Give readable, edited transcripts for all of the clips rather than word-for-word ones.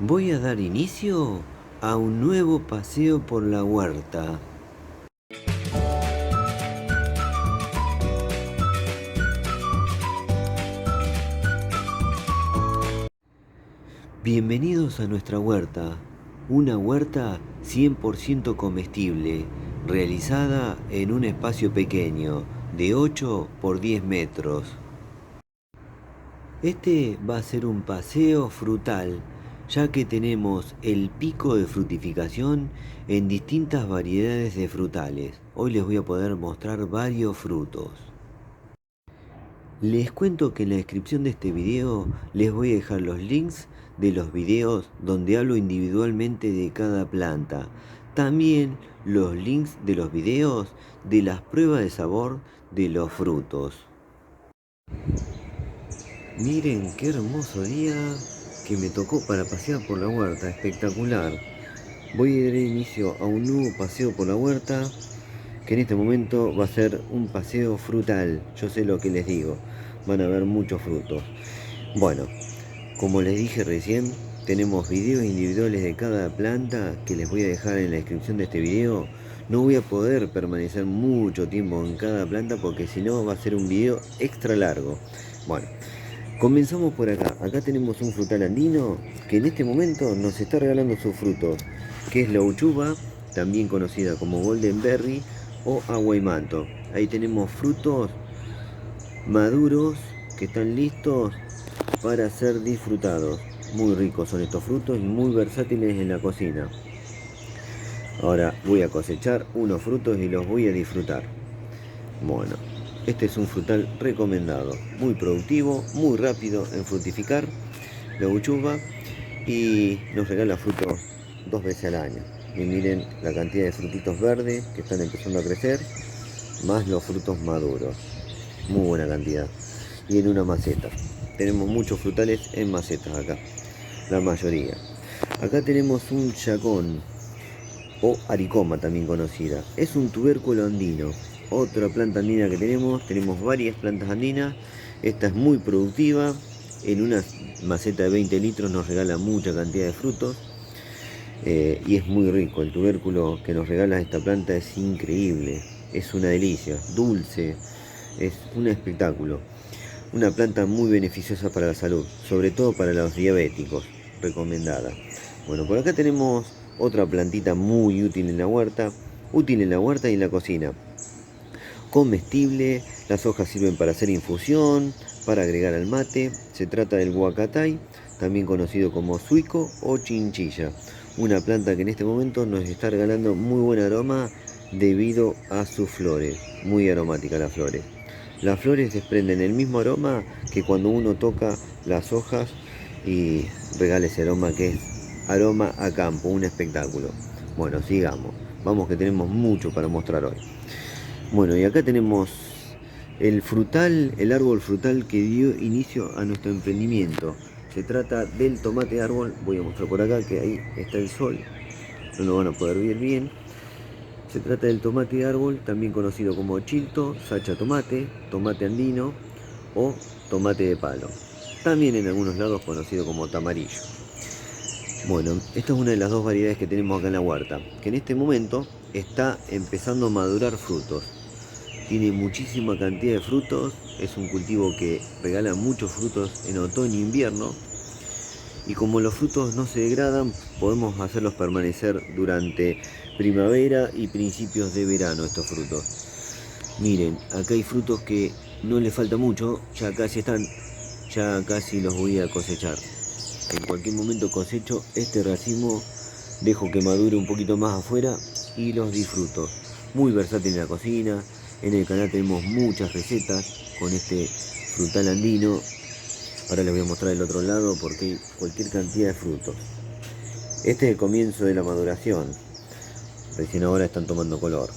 Voy a dar inicio a un nuevo paseo por la huerta. Bienvenidos a nuestra huerta, una huerta 100% comestible, realizada en un espacio pequeño de 8 por 10 metros. Este va a ser un paseo frutal, ya que tenemos el pico de frutificación en distintas variedades de frutales. Hoy les voy a poder mostrar varios frutos. Les cuento que en la descripción de este video les voy a dejar los links de los videos donde hablo individualmente de cada planta. También los links de los videos de las pruebas de sabor de los frutos. Miren qué hermoso día que me tocó para pasear por la huerta, espectacular. Voy a dar inicio a un nuevo paseo por la huerta, que en este momento va a ser un paseo frutal. Yo sé lo que les digo, van a haber muchos frutos. Bueno, como les dije recién, tenemos videos individuales de cada planta que les voy a dejar en la descripción de este video. No voy a poder permanecer mucho tiempo en cada planta porque si no va a ser un video extra largo. Bueno, comenzamos por acá. Acá tenemos un frutal andino que en este momento nos está regalando sus frutos, que es la uchuva, también conocida como golden berry o aguaymanto. Ahí tenemos frutos maduros que están listos para ser disfrutados. Muy ricos son estos frutos y muy versátiles en la cocina. Ahora voy a cosechar unos frutos y los voy a disfrutar. Bueno, este es un frutal recomendado, muy productivo, muy rápido en frutificar, la uchuva, y nos regala frutos 2 veces al año. Y miren la cantidad de frutitos verdes que están empezando a crecer, más los frutos maduros, muy buena cantidad. Y en una maceta, tenemos muchos frutales en macetas acá, la mayoría. Acá tenemos un yacón, o aricoma también conocida. Es un tubérculo andino, otra planta andina que tenemos varias plantas andinas. Esta es muy productiva, en una maceta de 20 litros nos regala mucha cantidad de frutos, y es muy rico. El tubérculo que nos regala esta planta es increíble, es una delicia, dulce, es un espectáculo. Una planta muy beneficiosa para la salud, sobre todo para los diabéticos, recomendada. Bueno, por acá tenemos otra plantita muy útil en la huerta y en la cocina. Comestible, las hojas sirven para hacer infusión, para agregar al mate. Se trata del huacatay, también conocido como suico o chinchilla. Una planta que en este momento nos está regalando muy buen aroma debido a sus flores. Muy aromáticas las flores. Las flores desprenden el mismo aroma que cuando uno toca las hojas y regala ese aroma que es aroma a campo, un espectáculo. Bueno, sigamos. Vamos que tenemos mucho para mostrar hoy. Bueno, y acá tenemos el árbol frutal que dio inicio a nuestro emprendimiento. Se trata del tomate árbol. Voy a mostrar por acá que ahí está el sol. No lo van a poder ver bien. Se trata del tomate árbol, también conocido como chilto, sacha tomate, tomate andino o tomate de palo. También en algunos lados conocido como tamarillo. Bueno, esta es una de las dos variedades que tenemos acá en la huerta, que en este momento está empezando a madurar frutos. Tiene muchísima cantidad de frutos, es un cultivo que regala muchos frutos en otoño e invierno. Y como los frutos no se degradan, podemos hacerlos permanecer durante primavera y principios de verano estos frutos. Miren, acá hay frutos que no les falta mucho, ya casi están, ya casi los voy a cosechar. En cualquier momento cosecho este racimo, dejo que madure un poquito más afuera y los disfruto. Muy versátil en la cocina, en el canal tenemos muchas recetas con este frutal andino. Ahora les voy a mostrar el otro lado porque hay cualquier cantidad de frutos. Este es el comienzo de la maduración. Recién ahora están tomando color.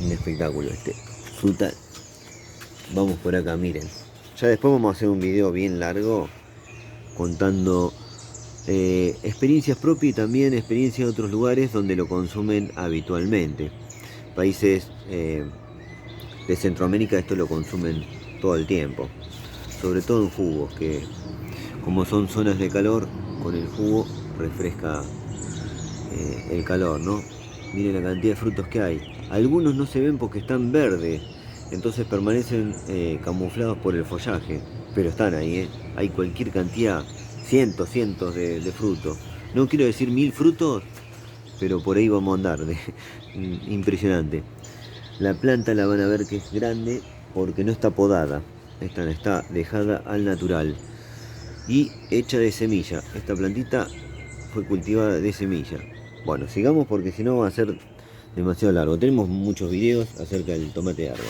Un espectáculo este frutal. Vamos por acá, miren. Ya después vamos a hacer un video bien largo contando experiencias propias y también experiencias de otros lugares donde lo consumen habitualmente. Países de Centroamérica esto lo consumen todo el tiempo. Sobre todo en jugos, que como son zonas de calor, con el jugo refresca el calor, ¿no? Miren la cantidad de frutos que hay. Algunos no se ven porque están verdes, entonces permanecen camuflados por el follaje, pero están ahí, ¿eh? Hay cualquier cantidad, cientos de frutos. No quiero decir 1000 frutos, pero por ahí vamos a andar. Impresionante. La planta la van a ver que es grande porque no está podada. Esta está dejada al natural y hecha de semilla. Esta plantita fue cultivada de semilla. Bueno, sigamos porque si no va a ser demasiado largo. Tenemos muchos videos acerca del tomate de árbol.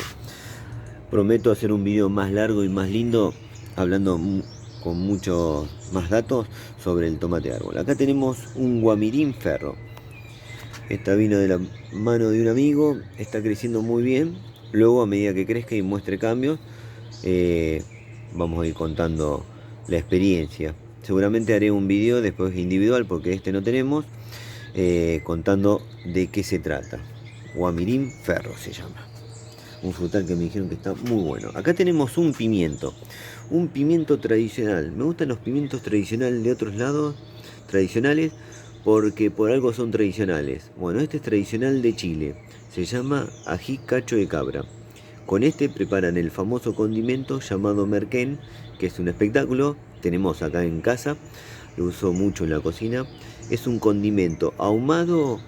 Prometo hacer un video más largo y más lindo, hablando con muchos más datos sobre el tomate de árbol. Acá tenemos un Guamirín Ferro. Esta vino de la mano de un amigo, está creciendo muy bien. Luego, a medida que crezca y muestre cambios, vamos a ir contando la experiencia. Seguramente haré un video después individual, porque este no tenemos, contando de qué se trata. Guamirín Ferro se llama. Un frutal que me dijeron que está muy bueno. Acá tenemos un pimiento tradicional. Me gustan los pimientos tradicionales de otros lados, tradicionales, porque por algo son tradicionales. Bueno, este es tradicional de Chile. Se llama ají cacho de cabra. Con este preparan el famoso condimento llamado merquén, que es un espectáculo. Tenemos acá en casa, lo uso mucho en la cocina. Es un condimento ahumado,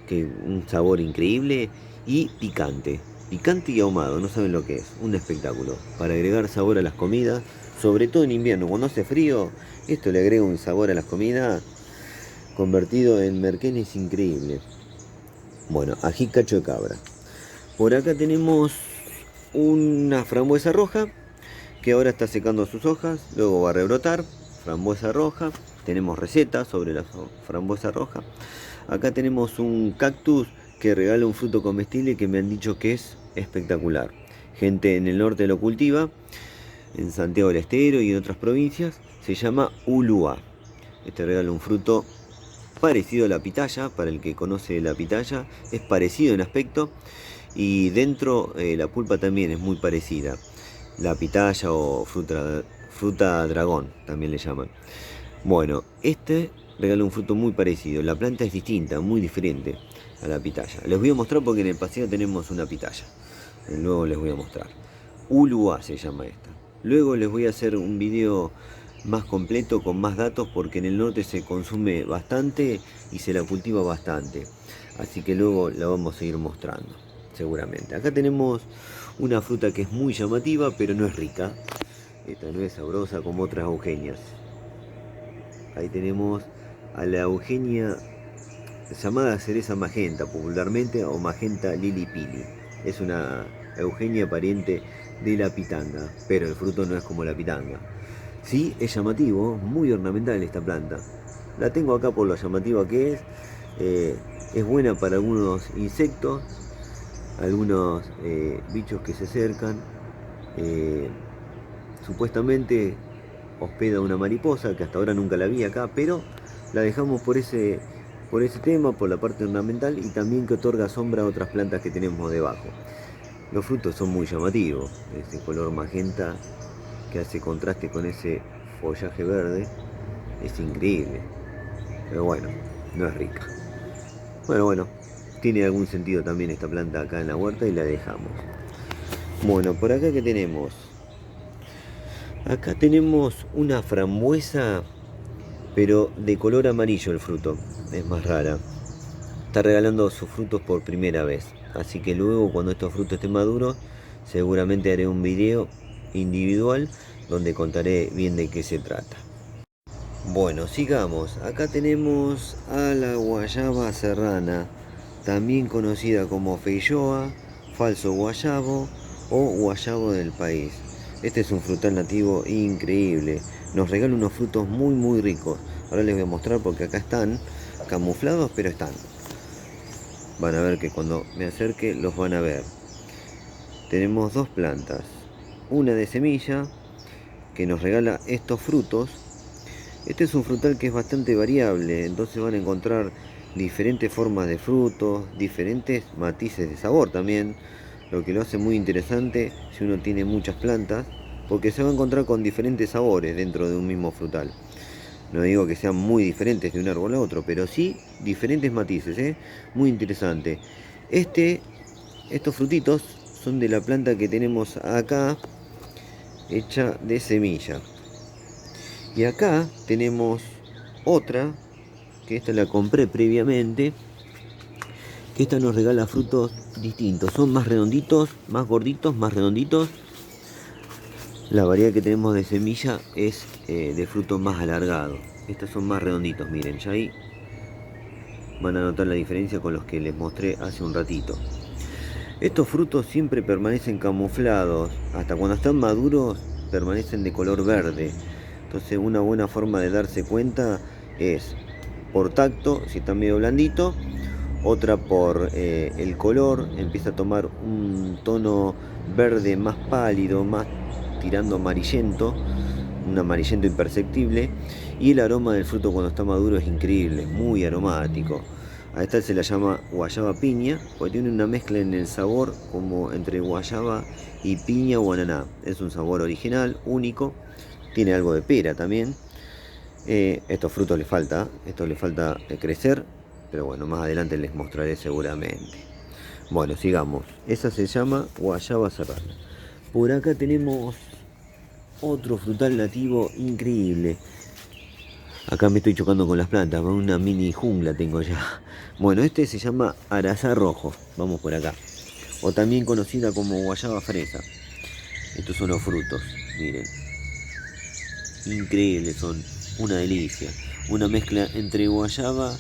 que un sabor increíble, y picante. Picante y ahumado, no saben lo que es. Un espectáculo. Para agregar sabor a las comidas, sobre todo en invierno, cuando hace frío, esto le agrega un sabor a las comidas. Convertido en merquén es increíble. Bueno, ají cacho de cabra. Por acá tenemos una frambuesa roja que ahora está secando sus hojas, luego va a rebrotar. Frambuesa roja. Tenemos recetas sobre la frambuesa roja. Acá tenemos un cactus que regala un fruto comestible que me han dicho que es espectacular. Gente en el norte lo cultiva, en Santiago del Estero y en otras provincias. Se llama ulua. Este regala un fruto parecido a la pitaya. Para el que conoce la pitaya, es parecido en aspecto, y dentro la pulpa también es muy parecida. La pitaya o fruta dragón también le llaman. Bueno, este regala un fruto muy parecido. La planta es distinta, muy diferente a la pitaya. Les voy a mostrar porque en el paseo tenemos una pitaya. Luego les voy a mostrar. Ulua se llama esta. Luego les voy a hacer un video más completo con más datos, porque en el norte se consume bastante y se la cultiva bastante, así que luego la vamos a ir mostrando seguramente. Acá tenemos una fruta que es muy llamativa pero no es rica. Esta no es sabrosa como otras eugenias. Ahí tenemos a la eugenia llamada cereza magenta popularmente, o magenta lilipili. Es una eugenia pariente de la pitanga, pero el fruto no es como la pitanga. Sí, es llamativo, muy ornamental esta planta. La tengo acá por lo llamativa que es. Es buena para algunos insectos, algunos bichos que se acercan. Supuestamente hospeda una mariposa, que hasta ahora nunca la vi acá, pero la dejamos por ese tema, por la parte ornamental, y también que otorga sombra a otras plantas que tenemos debajo. Los frutos son muy llamativos, ese color magenta que hace contraste con ese follaje verde, es increíble. Pero bueno, no es rica. Bueno, tiene algún sentido también esta planta acá en la huerta y la dejamos. Bueno, por acá que tenemos. Acá tenemos una frambuesa, pero de color amarillo el fruto, es más rara. Está regalando sus frutos por primera vez, así que luego, cuando estos frutos estén maduros, seguramente haré un video individual donde contaré bien de qué se trata. Bueno, sigamos. Acá tenemos a la guayaba serrana, también conocida como feijoa, falso guayabo o guayabo del país. Este es un frutal nativo increíble. Nos regala unos frutos muy ricos. Ahora les voy a mostrar porque acá están camuflados, pero están. Van a ver que cuando me acerque los van a ver. Tenemos dos plantas. Una de semilla que nos regala estos frutos. Este es un frutal que es bastante variable, entonces van a encontrar diferentes formas de frutos, diferentes matices de sabor también, lo que lo hace muy interesante si uno tiene muchas plantas, porque se va a encontrar con diferentes sabores dentro de un mismo frutal. No digo que sean muy diferentes de un árbol a otro, pero sí diferentes matices, ¿eh? Muy interesante. Estos frutitos son de la planta que tenemos acá, hecha de semilla. Y acá tenemos otra, que esta la compré previamente, que esta nos regala frutos distintos. Son más redonditos, más gorditos, más redonditos. La variedad que tenemos de semilla es de fruto más alargado. Estos son más redonditos, miren, ya ahí van a notar la diferencia con los que les mostré hace un ratito. Estos frutos siempre permanecen camuflados, hasta cuando están maduros permanecen de color verde. Entonces una buena forma de darse cuenta es por tacto, si está medio blandito, otra por el color, empieza a tomar un tono verde más pálido, más tirando amarillento, un amarillento imperceptible, y el aroma del fruto cuando está maduro es increíble, muy aromático. A esta se la llama guayaba piña, porque tiene una mezcla en el sabor como entre guayaba y piña o ananá. Es un sabor original, único, tiene algo de pera también. Estos frutos esto le falta crecer, pero bueno, más adelante les mostraré seguramente. Bueno, sigamos. Esa se llama guayaba serrana. Por acá tenemos otro frutal nativo increíble. Acá me estoy chocando con las plantas, una mini jungla tengo ya. Bueno, este se llama arazá rojo, vamos por acá. O también conocida como guayaba fresa. Estos son los frutos, miren. Increíbles son, una delicia. Una mezcla entre guayaba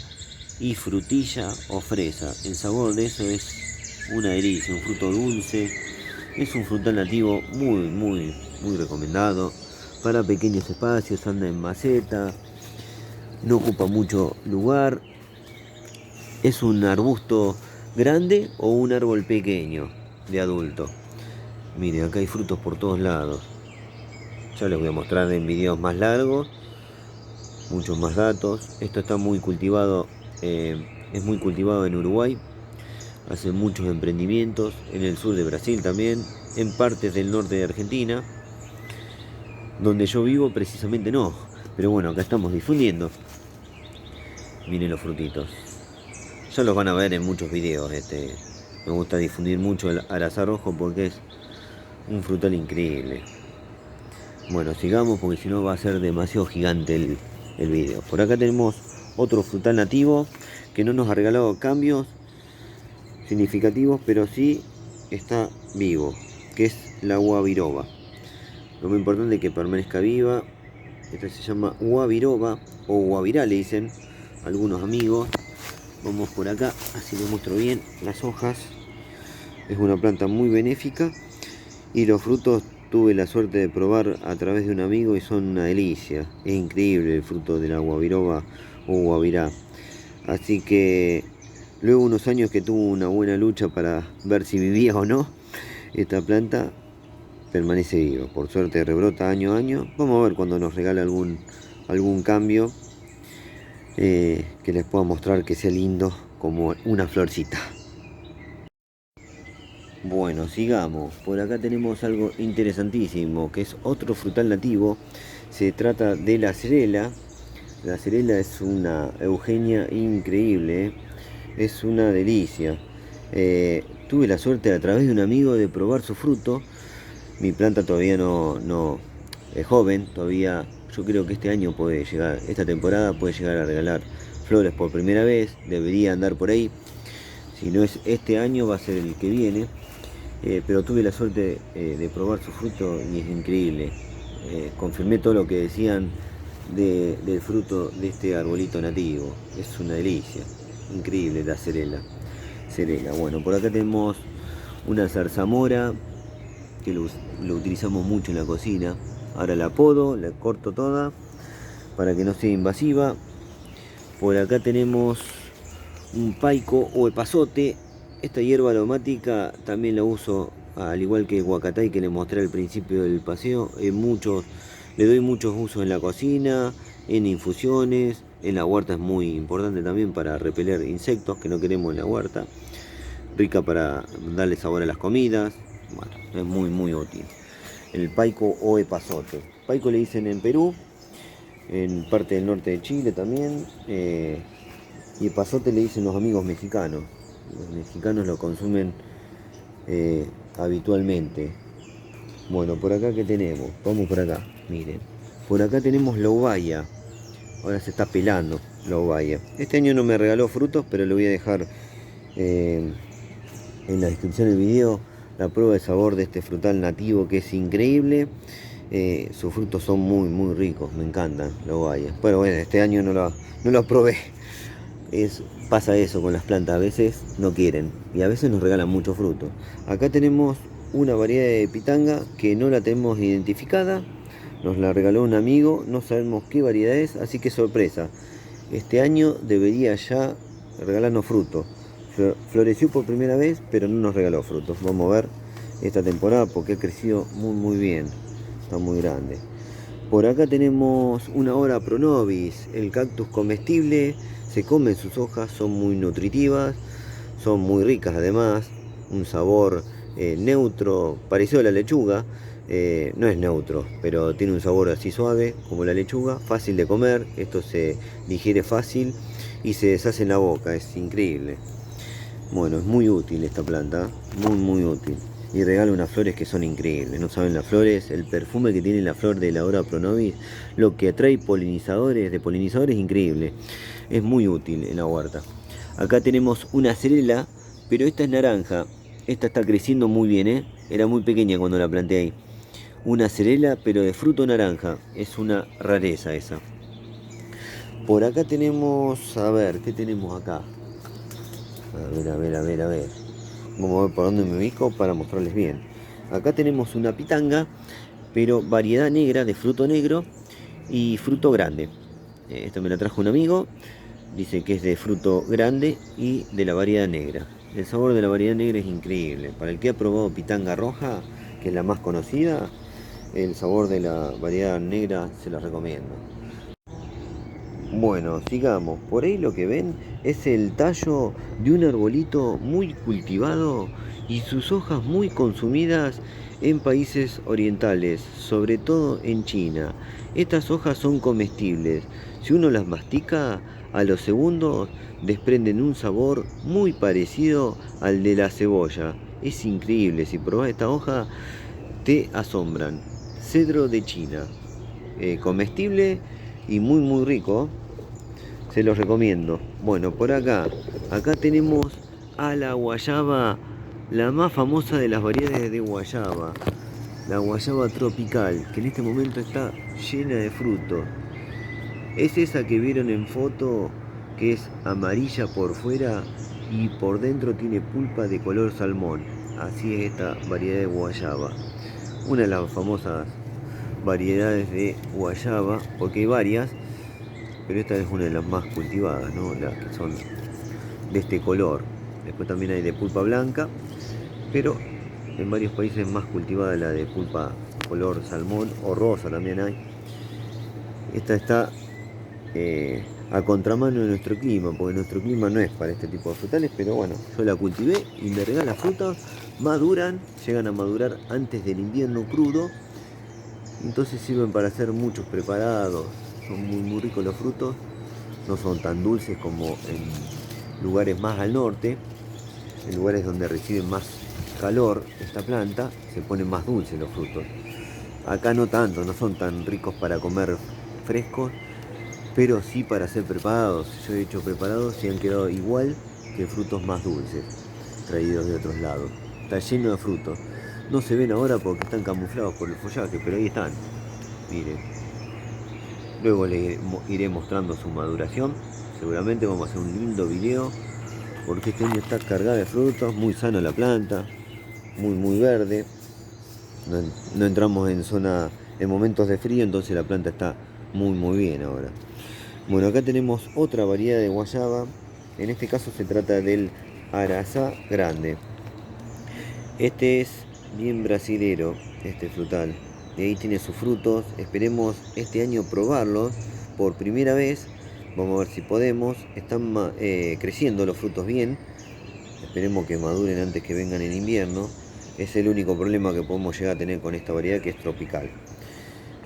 y frutilla o fresa. El sabor de eso es una delicia, un fruto dulce. Es un frutal nativo muy recomendado. Para pequeños espacios, anda en maceta. No ocupa mucho lugar. Es un arbusto grande o un árbol pequeño de adulto. Miren, acá hay frutos por todos lados. Ya les voy a mostrar en videos más largos, muchos más datos. Esto está muy cultivado, es muy cultivado en Uruguay. Hacen muchos emprendimientos en el sur de Brasil también, en partes del norte de Argentina. Donde yo vivo precisamente no, pero bueno, acá estamos difundiendo. Miren los frutitos. Ya los van a ver en muchos videos. Me gusta difundir mucho el arazá rojo porque es un frutal increíble. Bueno, sigamos porque si no va a ser demasiado gigante el video. Por acá tenemos otro frutal nativo que no nos ha regalado cambios significativos, pero sí está vivo, que es la guabiroba. Lo muy importante es que permanezca viva. Esta se llama guabiroba o guabirá le dicen algunos amigos. Vamos por acá, así les muestro bien las hojas. Es una planta muy benéfica y los frutos tuve la suerte de probar a través de un amigo y son una delicia. Es increíble el fruto de la guabiroba o guabirá. Así que luego de unos años que tuvo una buena lucha para ver si vivía o no, esta planta permanece viva. Por suerte rebrota año a año. Vamos a ver cuando nos regala algún cambio que les pueda mostrar que sea lindo como una florcita. Bueno, sigamos. Por acá tenemos algo interesantísimo, que es otro frutal nativo. Se trata de la cerela. La cerela es una Eugenia increíble, ¿eh? Es una delicia. Tuve la suerte a través de un amigo de probar su fruto. Mi planta todavía no es joven, todavía yo creo que este año puede llegar, esta temporada puede llegar a regalar flores por primera vez, debería andar por ahí. Si no es este año va a ser el que viene. Pero tuve la suerte de probar su fruto y es increíble. Confirmé todo lo que decían del fruto de este arbolito nativo. Es una delicia, increíble la cerela. Bueno, por acá tenemos una zarzamora que lo utilizamos mucho en la cocina. Ahora la podo, la corto toda para que no sea invasiva. Por acá tenemos un paico o epazote. Esta hierba aromática también la uso, al igual que el huacatay que les mostré al principio del paseo. Le doy muchos usos en la cocina, en infusiones. En la huerta es muy importante también para repeler insectos que no queremos en la huerta. Rica para darle sabor a las comidas. Bueno, es muy útil. El paico o epazote. Paico le dicen en Perú. en parte del norte de Chile también. Y pasote le dicen los amigos mexicanos. Los mexicanos lo consumen habitualmente. Bueno, por acá que tenemos, vamos por acá, miren. Por acá tenemos la ubaya. Ahora se está pelando la ubaya. Este año no me regaló frutos, pero le voy a dejar eh, en la descripción del video la prueba de sabor de este frutal nativo que es increíble. Sus frutos son muy ricos, me encantan la ubaya. Pero bueno, este año no lo probé. Pasa eso con las plantas, a veces no quieren y a veces nos regalan mucho fruto. Acá tenemos una variedad de pitanga que no la tenemos identificada, nos la regaló un amigo, no sabemos qué variedad es, así que sorpresa. Este año debería ya regalarnos fruto. Floreció por primera vez, pero no nos regaló frutos. Vamos a ver esta temporada porque ha crecido muy bien, está muy grande. Por acá tenemos una hora Pronovis, el cactus comestible, se comen sus hojas, son muy nutritivas, son muy ricas además, un sabor neutro, parecido a la lechuga, no es neutro, pero tiene un sabor así suave como la lechuga, fácil de comer, esto se digiere fácil y se deshace en la boca, es increíble. Bueno, es muy útil esta planta, muy útil. Y regala unas flores que son increíbles. No saben las flores, el perfume que tiene la flor de la Hora Pronovis, lo que atrae polinizadores, de polinizadores increíble. Es muy útil en la huerta. Acá tenemos una cerela, pero esta es naranja. Esta está creciendo muy bien, ¿eh? Era muy pequeña cuando la planté ahí. Una cerela, pero de fruto naranja. Es una rareza esa. Por acá tenemos, a ver, ¿qué tenemos acá? A ver. Vamos a ver por dónde me ubico para mostrarles bien. Acá tenemos una pitanga, pero variedad negra de fruto negro y fruto grande. Esto me la trajo un amigo. Dice que es de fruto grande y de la variedad negra. El sabor de la variedad negra es increíble. Para el que ha probado pitanga roja, que es la más conocida, el sabor de la variedad negra se lo recomiendo. Bueno, sigamos. Por ahí lo que ven es el tallo de un arbolito muy cultivado y sus hojas muy consumidas en países orientales, sobre todo en China. Estas hojas son comestibles. Si uno las mastica, a los segundos desprenden un sabor muy parecido al de la cebolla. Es increíble, si probás esta hoja te asombran. Cedro de China. Comestible y muy rico. Se los recomiendo. Bueno, por acá tenemos a la guayaba, la más famosa de las variedades de guayaba, la guayaba tropical, que en este momento está llena de frutos. Es esa que vieron en foto, que es amarilla por fuera y por dentro tiene pulpa de color salmón. Así es esta variedad de guayaba. Una de las famosas variedades de guayaba, porque hay varias, pero esta es una de las más cultivadas, ¿no? Las que son de este color. Después también hay de pulpa blanca, pero en varios países es más cultivada la de pulpa color salmón o rosa también hay. Esta está a contramano de nuestro clima, porque nuestro clima no es para este tipo de frutales, pero bueno, yo la cultivé y me regala frutas, maduran, llegan a madurar antes del invierno crudo, entonces sirven para hacer muchos preparados, son muy ricos los frutos, no son tan dulces como en lugares más al norte, en lugares donde reciben más calor esta planta, se ponen más dulces los frutos. Acá no tanto, no son tan ricos para comer frescos, pero sí para ser preparados. Yo he hecho preparados y han quedado igual que frutos más dulces, traídos de otros lados. Está lleno de frutos. No se ven ahora porque están camuflados por el follaje, pero ahí están. Miren. Luego les iré mostrando su maduración. Seguramente vamos a hacer un lindo video, porque este año está cargada de frutos, muy sana la planta, muy verde. No entramos en momentos de frío, entonces la planta está muy bien ahora. Bueno, acá tenemos otra variedad de guayaba. En este caso se trata del Arazá grande. Este es bien brasilero, este frutal. Y ahí tiene sus frutos. Esperemos este año probarlos por primera vez. Vamos a ver si podemos. Están creciendo los frutos bien. Esperemos que maduren antes que vengan en invierno. Es el único problema que podemos llegar a tener con esta variedad, que es tropical.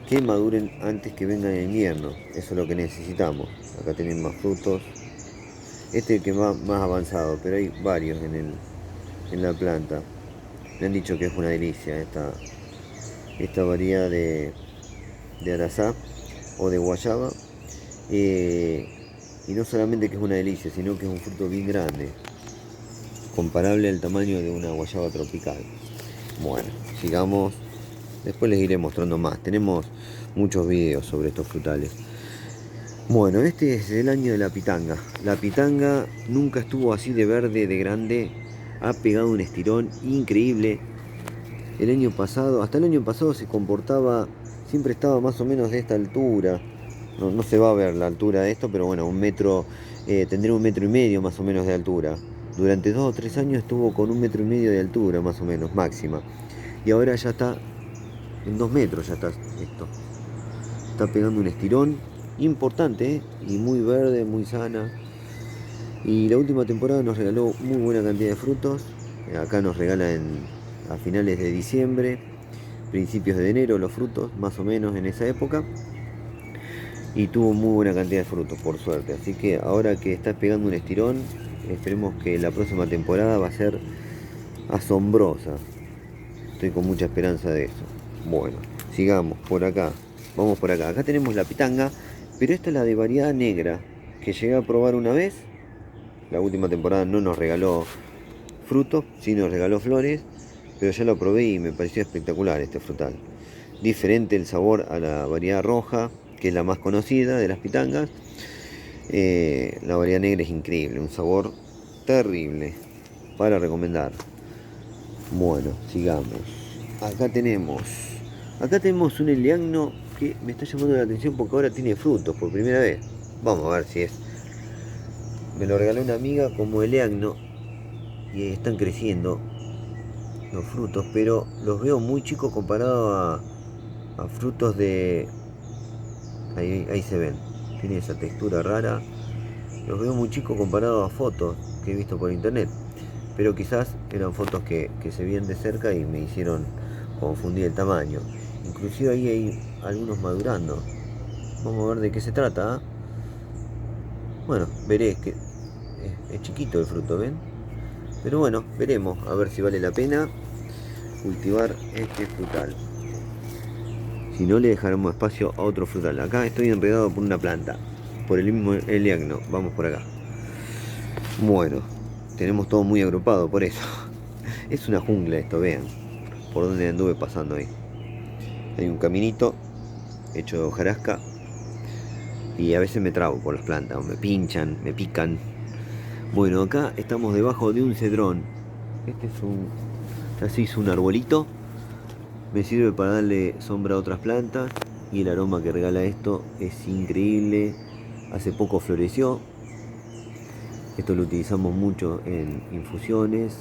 que maduren antes que venga el invierno. Eso es lo que necesitamos. Acá tienen más frutos. Este es el que más avanzado, pero hay varios en la planta. Me han dicho que es una delicia esta variedad de arazá o de guayaba. Y no solamente que es una delicia, sino que es un fruto bien grande, comparable al tamaño de una guayaba tropical. Bueno, sigamos. Después les iré mostrando más. Tenemos muchos videos sobre estos frutales. Bueno, este es el año de la pitanga. La pitanga nunca estuvo así de verde, de grande. Ha pegado un estirón increíble. Hasta el año pasado se comportaba, siempre estaba más o menos de esta altura. No se va a ver la altura de esto, pero bueno, tendría 1,5 metros más o menos de altura. Durante 2 o 3 años estuvo con 1,5 metros de altura más o menos, máxima. Y ahora ya está en 2 metros, ya está esto. Está pegando un estirón importante, y muy verde, muy sana. Y la última temporada nos regaló muy buena cantidad de frutos. Acá nos regalan a finales de diciembre, principios de enero los frutos, más o menos en esa época. Y tuvo muy buena cantidad de frutos, por suerte. Así que ahora que está pegando un estirón, esperemos que la próxima temporada va a ser asombrosa. Estoy con mucha esperanza de eso. Bueno, sigamos por acá. Vamos por acá. Acá tenemos la pitanga, pero esta es la de variedad negra, que llegué a probar una vez. La última temporada no nos regaló frutos, sí nos regaló flores, pero ya lo probé y me pareció espectacular este frutal. Diferente el sabor a la variedad roja, que es la más conocida de las pitangas. La variedad negra es increíble, un sabor terrible, para recomendar. Bueno, sigamos. Acá tenemos un eleagno que me está llamando la atención porque ahora tiene frutos por primera vez. Vamos a ver si es. Me lo regaló una amiga como eleagno y están creciendo los frutos, pero los veo muy chicos comparado a frutos de. Ahí se ven. Tiene esa textura rara. Los veo muy chicos comparado a fotos que he visto por internet. Pero quizás eran fotos que se veían de cerca y me hicieron confundir el tamaño. Inclusive ahí hay algunos madurando. Vamos a ver de qué se trata. Bueno, veré que es chiquito el fruto, ¿ven? Pero bueno, veremos a ver si vale la pena cultivar este frutal. Si no, le dejaremos espacio a otro frutal. Acá estoy enredado por una planta, por el mismo eleagno. Vamos por acá. Bueno, tenemos todo muy agrupado por eso. Es una jungla esto, vean por donde anduve pasando ahí. Hay un caminito hecho de hojarasca y a veces me trabo por las plantas, o me pinchan, me pican. Bueno, acá estamos debajo de un cedrón. Ya se hizo un arbolito. Me sirve para darle sombra a otras plantas y el aroma que regala esto es increíble. Hace poco floreció. Esto lo utilizamos mucho en infusiones.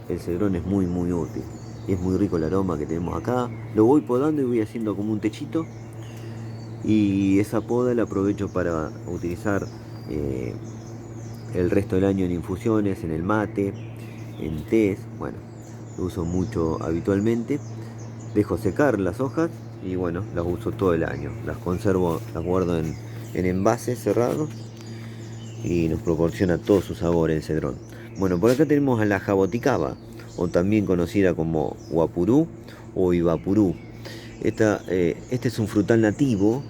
El cedrón es muy útil. Y es muy rico el aroma que tenemos acá. Lo voy podando y voy haciendo como un techito. Y esa poda la aprovecho para utilizar el resto del año en infusiones, en el mate, en tés. Bueno, lo uso mucho habitualmente. Dejo secar las hojas y bueno, las uso todo el año. Las conservo, las guardo en envases cerrados y nos proporciona todo su sabor el cedrón. Bueno, por acá tenemos a la jaboticaba, o también conocida como guapurú o ibapurú. Este es un frutal nativo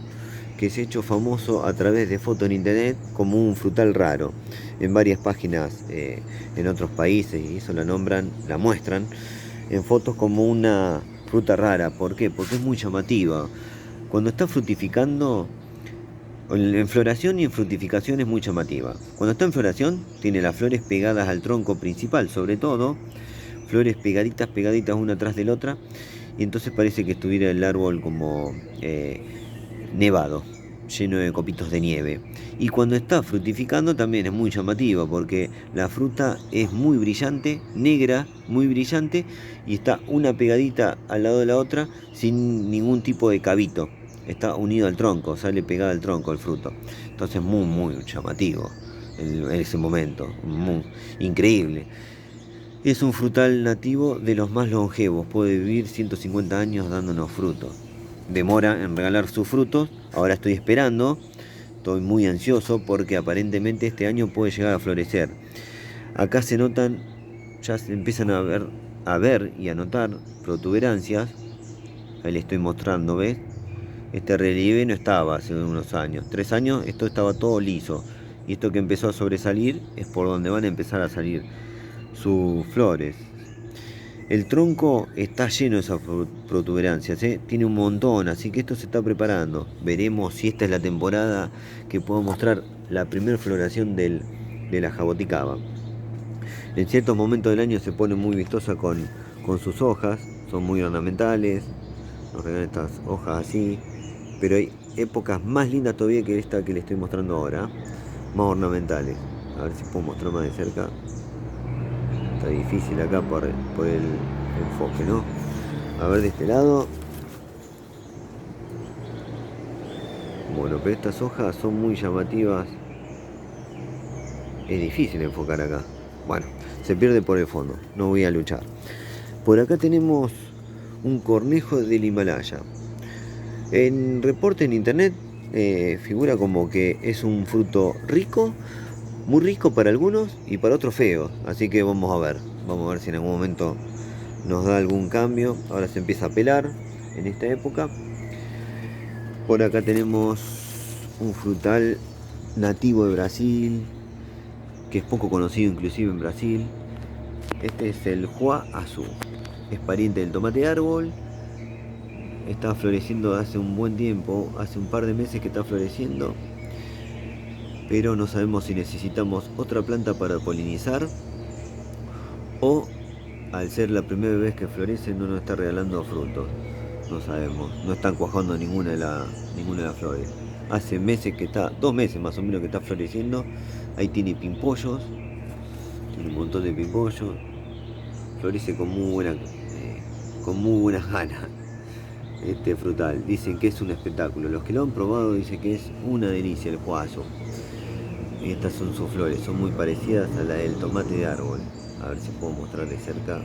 que se ha hecho famoso a través de fotos en internet como un frutal raro. En varias páginas en otros países, y eso la muestran en fotos como una fruta rara. ¿Por qué? Porque es muy llamativa. Cuando está frutificando, en floración y en frutificación es muy llamativa. Cuando está en floración, tiene las flores pegadas al tronco principal, sobre todo, flores pegaditas una tras de la otra, y entonces parece que estuviera el árbol como nevado, lleno de copitos de nieve. Y cuando está frutificando también es muy llamativa porque la fruta es muy brillante, negra, muy brillante, y está una pegadita al lado de la otra sin ningún tipo de cabito. Está unido al tronco, sale pegada al tronco el fruto. Entonces muy llamativo en ese momento, muy increíble. Es un frutal nativo de los más longevos, puede vivir 150 años dándonos frutos. demora en regalar sus frutos. Ahora estoy esperando, estoy muy ansioso porque aparentemente este año puede llegar a florecer. Acá se notan, ya se empiezan a ver y a notar protuberancias. Ahí le estoy mostrando, ¿ves? Este relieve no estaba hace unos años. 3 años esto estaba todo liso. Y esto que empezó a sobresalir es por donde van a empezar a salir sus flores. El tronco está lleno de esas protuberancias, ¿eh? Tiene un montón, así que esto se está preparando. Veremos si esta es la temporada que puedo mostrar la primera floración de la jaboticaba. En ciertos momentos del año se pone muy vistosa con sus hojas, son muy ornamentales, nos regalan estas hojas así, pero hay épocas más lindas todavía que esta que le estoy mostrando ahora, más ornamentales. A ver si puedo mostrar más de cerca. Está difícil acá por el enfoque, ¿no? A ver de este lado. Bueno, pero estas hojas son muy llamativas. Es difícil enfocar acá. Bueno, se pierde por el fondo. No voy a luchar. Por acá tenemos un cornejo del Himalaya. En reporte en internet figura como que es un fruto rico, muy rico para algunos y para otros feo. Así que vamos a ver si en algún momento nos da algún cambio. Ahora se empieza a pelar en esta época. Por acá tenemos un frutal nativo de Brasil, que es poco conocido inclusive en Brasil. Este es el Juá Azul. Es pariente del tomate de árbol. Está floreciendo hace un buen tiempo, hace un par de meses que está floreciendo, pero no sabemos si necesitamos otra planta para polinizar o al ser la primera vez que florece no nos está regalando frutos. No sabemos, no están cuajando ninguna de las flores. Hace meses que está, 2 meses más o menos que está floreciendo. Ahí tiene pimpollos, tiene un montón de pimpollos. Florece con muy buenas ganas. Este frutal, dicen que es un espectáculo. Los que lo han probado dicen que es una delicia el juazo. Estas son sus flores, son muy parecidas a la del tomate de árbol. A ver si puedo mostrar de cerca.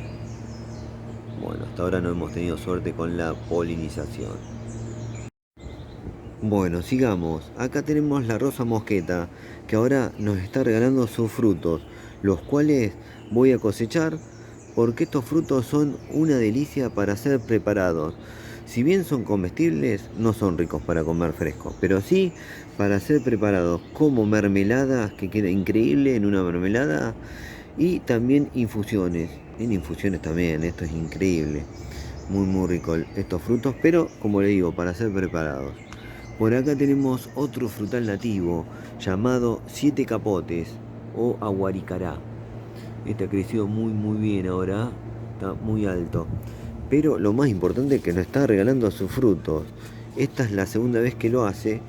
Bueno, hasta ahora no hemos tenido suerte con la polinización. Bueno, sigamos. Acá tenemos la rosa mosqueta, que ahora nos está regalando sus frutos, los cuales voy a cosechar porque estos frutos son una delicia para ser preparados. Si bien son comestibles, no son ricos para comer fresco, pero sí para ser preparados como mermeladas, que queda increíble en una mermelada, y también infusiones. En infusiones también, esto es increíble. Muy rico estos frutos, pero como le digo, para ser preparados. Por acá tenemos otro frutal nativo llamado siete capotes o aguaricará. Este ha crecido muy bien ahora, está muy alto. Pero lo más importante es que nos está regalando sus frutos. Esta es la segunda vez que lo hace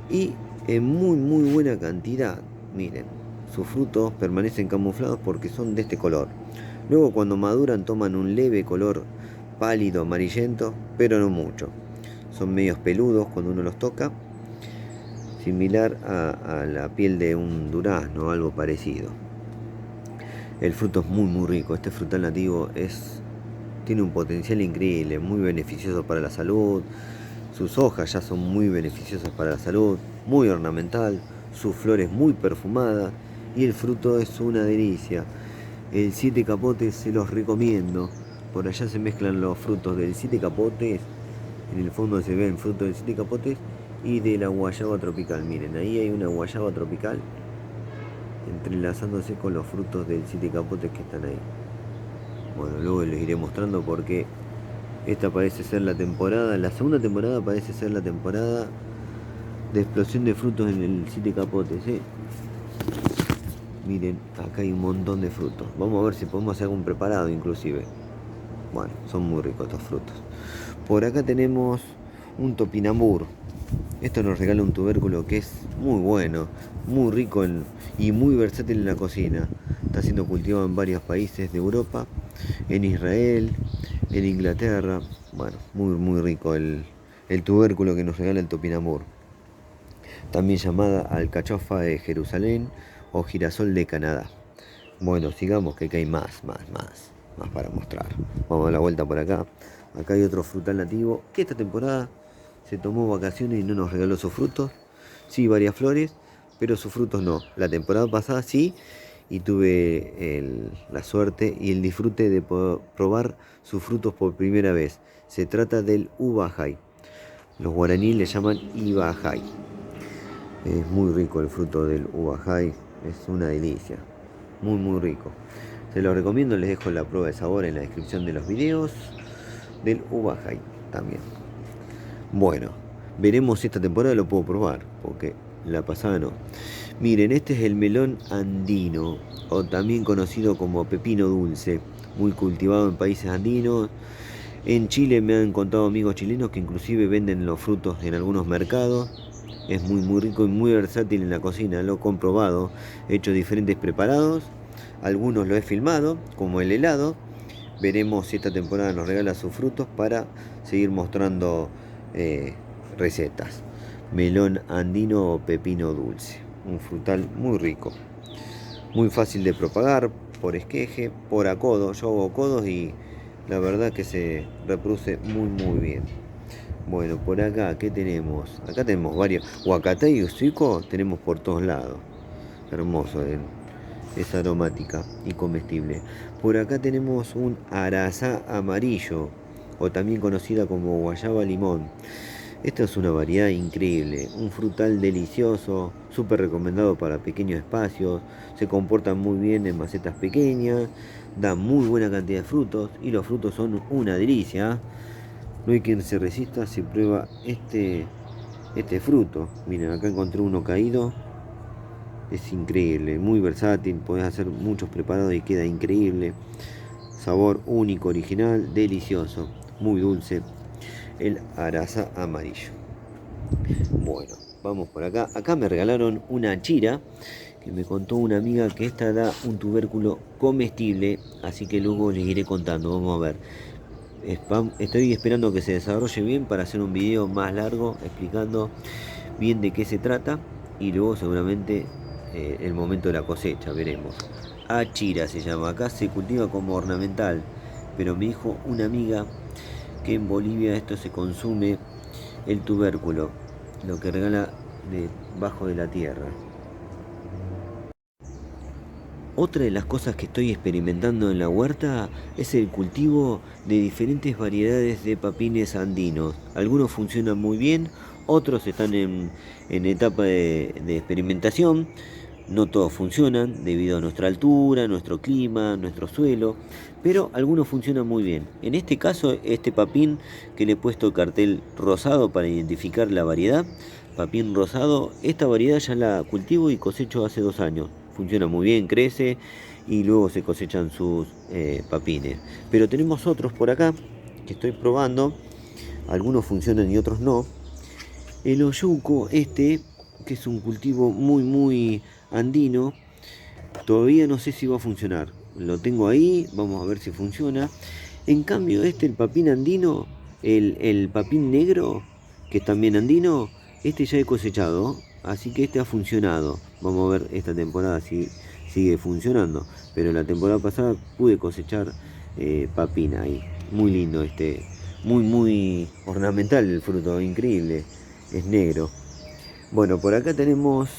y en muy buena cantidad. Miren, sus frutos permanecen camuflados porque son de este color. Luego cuando maduran toman un leve color pálido amarillento, pero no mucho. Son medios peludos cuando uno los toca, similar a la piel de un durazno, algo parecido. El fruto es muy rico. Este frutal nativo tiene un potencial increíble, muy beneficioso para la salud. Sus hojas ya son muy beneficiosas para la salud, muy ornamental, sus flores muy perfumadas y el fruto es una delicia. El siete capotes se los recomiendo. Por allá se mezclan los frutos del siete capotes. En el fondo se ven frutos del siete capotes y de la guayaba tropical. Miren, ahí hay una guayaba tropical entrelazándose con los frutos del siete capotes que están ahí. Bueno, luego les iré mostrando porque esta parece ser la temporada, la segunda temporada parece ser la temporada de explosión de frutos en el siete capotes, ¿eh? Miren, acá hay un montón de frutos. Vamos a ver si podemos hacer algún preparado inclusive. Bueno, son muy ricos estos frutos. Por acá tenemos un topinambur. Esto nos regala un tubérculo que es muy bueno, muy rico y muy versátil en la cocina. Está siendo cultivado en varios países de Europa, en Israel, en Inglaterra. Bueno, muy rico el tubérculo que nos regala el topinambur. También llamada alcachofa de Jerusalén o girasol de Canadá. Bueno, sigamos que acá hay más para mostrar. Vamos a dar la vuelta por acá. Acá hay otro frutal nativo que esta temporada se tomó vacaciones y no nos regaló sus frutos. Sí, varias flores, pero sus frutos no. La temporada pasada sí, y tuve la suerte y el disfrute de poder probar sus frutos por primera vez. Se trata del ubajay. Los guaraníes le llaman ibajay. Es muy rico el fruto del ubajay, es una delicia, muy rico. Se los recomiendo, les dejo la prueba de sabor en la descripción de los videos del ubajay también. Bueno, veremos si esta temporada lo puedo probar, porque la pasada no. Miren, este es el melón andino, o también conocido como pepino dulce, muy cultivado en países andinos. En Chile me han contado amigos chilenos que inclusive venden los frutos en algunos mercados. Es muy rico y muy versátil en la cocina, lo he comprobado. He hecho diferentes preparados, algunos lo he filmado, como el helado. Veremos si esta temporada nos regala sus frutos para seguir mostrando recetas. Melón andino o pepino dulce, un frutal muy rico, muy fácil de propagar por esqueje, por acodo. Yo hago codos y la verdad que se reproduce muy bien. Bueno, por acá, ¿qué tenemos? Acá tenemos varios. Huacatay y suico tenemos por todos lados. Hermoso, es aromática y comestible. Por acá tenemos un arazá amarillo, o también conocida como guayaba limón. Esta es una variedad increíble, un frutal delicioso, súper recomendado para pequeños espacios, se comporta muy bien en macetas pequeñas, da muy buena cantidad de frutos y los frutos son una delicia. No hay quien se resista si prueba este fruto. Miren, acá encontré uno caído. Es increíble, muy versátil, podés hacer muchos preparados y queda increíble. Sabor único, original, delicioso, muy dulce. El arazá amarillo. Bueno, vamos por acá. Acá me regalaron una chira que me contó una amiga que esta da un tubérculo comestible, así que luego les iré contando. Vamos a ver. Estoy esperando que se desarrolle bien para hacer un video más largo explicando bien de qué se trata y luego seguramente el momento de la cosecha, veremos. Achira se llama, acá se cultiva como ornamental, pero me dijo una amiga que en Bolivia esto se consume el tubérculo, lo que regala debajo de la tierra. Otra de las cosas que estoy experimentando en la huerta es el cultivo de diferentes variedades de papines andinos. Algunos funcionan muy bien, otros están en etapa de experimentación. No todos funcionan debido a nuestra altura, nuestro clima, nuestro suelo, pero algunos funcionan muy bien. En este caso, este papín que le he puesto cartel rosado para identificar la variedad, papín rosado, esta variedad ya la cultivo y cosecho hace 2 años. Funciona muy bien, crece y luego se cosechan sus papines. Pero tenemos otros por acá que estoy probando, algunos funcionan y otros no. El oyuco este, que es un cultivo muy andino, todavía no sé si va a funcionar. Lo tengo ahí, vamos a ver si funciona. En cambio el papín andino, el papín negro, que es también andino, este ya he cosechado, así que este ha funcionado. Vamos a ver esta temporada si sigue funcionando. Pero la temporada pasada pude cosechar papín ahí. Muy lindo muy ornamental el fruto, increíble. Es negro. Bueno, por acá tenemos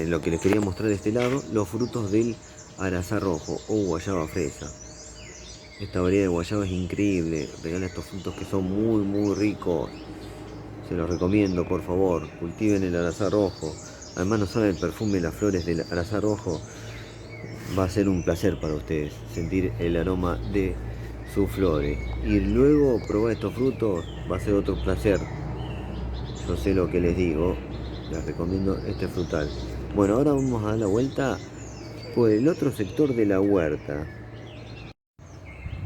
lo que les quería mostrar de este lado, los frutos del arazá rojo o guayaba fresa. Esta variedad de guayaba es increíble, regala estos frutos que son muy ricos. Se los recomiendo, por favor, cultiven el arazá rojo. Además no saben el perfume de las flores del arazá rojo. Va a ser un placer para ustedes sentir el aroma de sus flores. Y luego probar estos frutos va a ser otro placer. Yo sé lo que les digo. Les recomiendo este frutal. Bueno, ahora vamos a dar la vuelta por el otro sector de la huerta.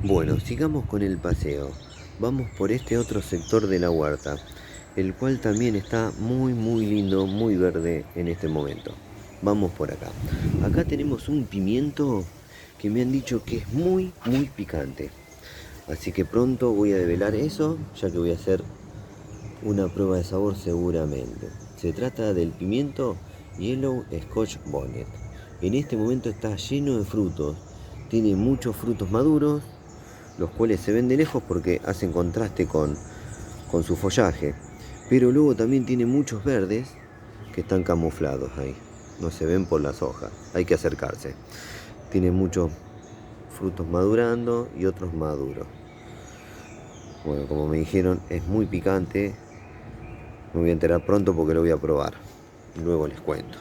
Bueno, sigamos con el paseo. Vamos por este otro sector de la huerta, el cual también está muy lindo, muy verde en este momento. Vamos por acá. Acá tenemos un pimiento que me han dicho que es muy picante. Así que pronto voy a develar eso, ya que voy a hacer una prueba de sabor seguramente. Se trata del pimiento Yellow Scotch Bonnet. En este momento está lleno de frutos. Tiene muchos frutos maduros, los cuales se ven de lejos porque hacen contraste con con su follaje. Pero luego también tiene muchos verdes que están camuflados ahí. No se ven por las hojas, hay que acercarse. Tiene muchos frutos madurando y otros maduros. Bueno, como me dijeron, es muy picante. Me voy a enterar pronto porque lo voy a probar. Luego les cuento.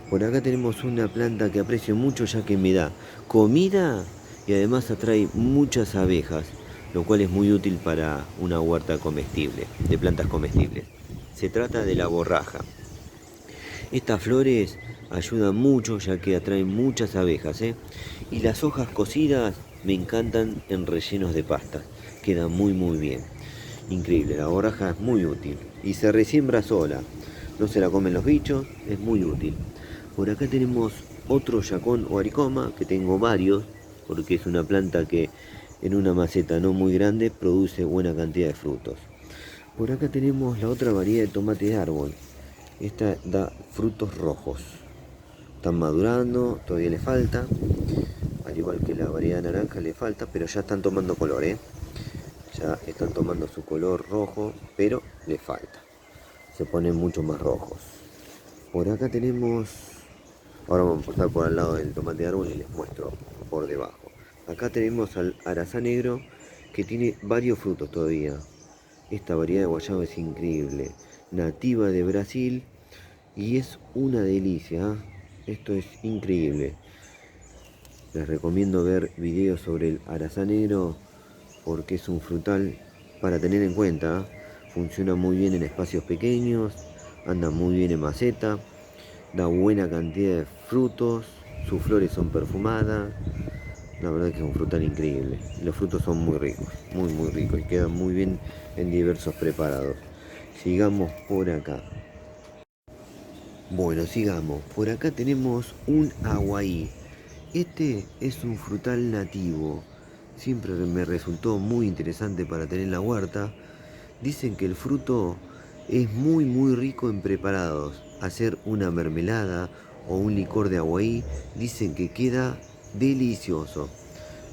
Por acá tenemos una planta que aprecio mucho ya que me da comida y además atrae muchas abejas, lo cual es muy útil para una huerta comestible, de plantas comestibles. Se trata de la borraja. Estas flores ayudan mucho ya que atraen muchas abejas, y las hojas cocidas me encantan en rellenos de pastas, quedan muy bien. Increíble, la borraja es muy útil y se resiembra sola, no se la comen los bichos, es muy útil. Por acá tenemos otro yacón o aricoma, que tengo varios, porque es una planta que en una maceta no muy grande produce buena cantidad de frutos. Por acá tenemos la otra variedad de tomate de árbol. Esta da frutos rojos. Están madurando, todavía le falta. Al igual que la variedad naranja le falta, pero ya están tomando color, Ya están tomando su color rojo, pero le falta. Se ponen mucho más rojos. Por acá tenemos... Ahora vamos a pasar por al lado del tomate de árbol y les muestro por debajo. Acá tenemos al arazá negro que tiene varios frutos todavía. Esta variedad de guayaba es increíble. Nativa de Brasil y es una delicia. Esto es increíble. Les recomiendo ver videos sobre el arazá negro porque es un frutal para tener en cuenta. Funciona muy bien en espacios pequeños, anda muy bien en maceta, da buena cantidad de frutos, sus flores son perfumadas. La verdad que es un frutal increíble. Los frutos son muy ricos, muy ricos y quedan muy bien en diversos preparados. Sigamos por acá. Bueno, sigamos. Por acá tenemos un aguaí. Este es un frutal nativo. Siempre me resultó muy interesante para tener en la huerta. Dicen que el fruto es muy rico en preparados. Hacer una mermelada o un licor de aguaí, dicen que queda delicioso.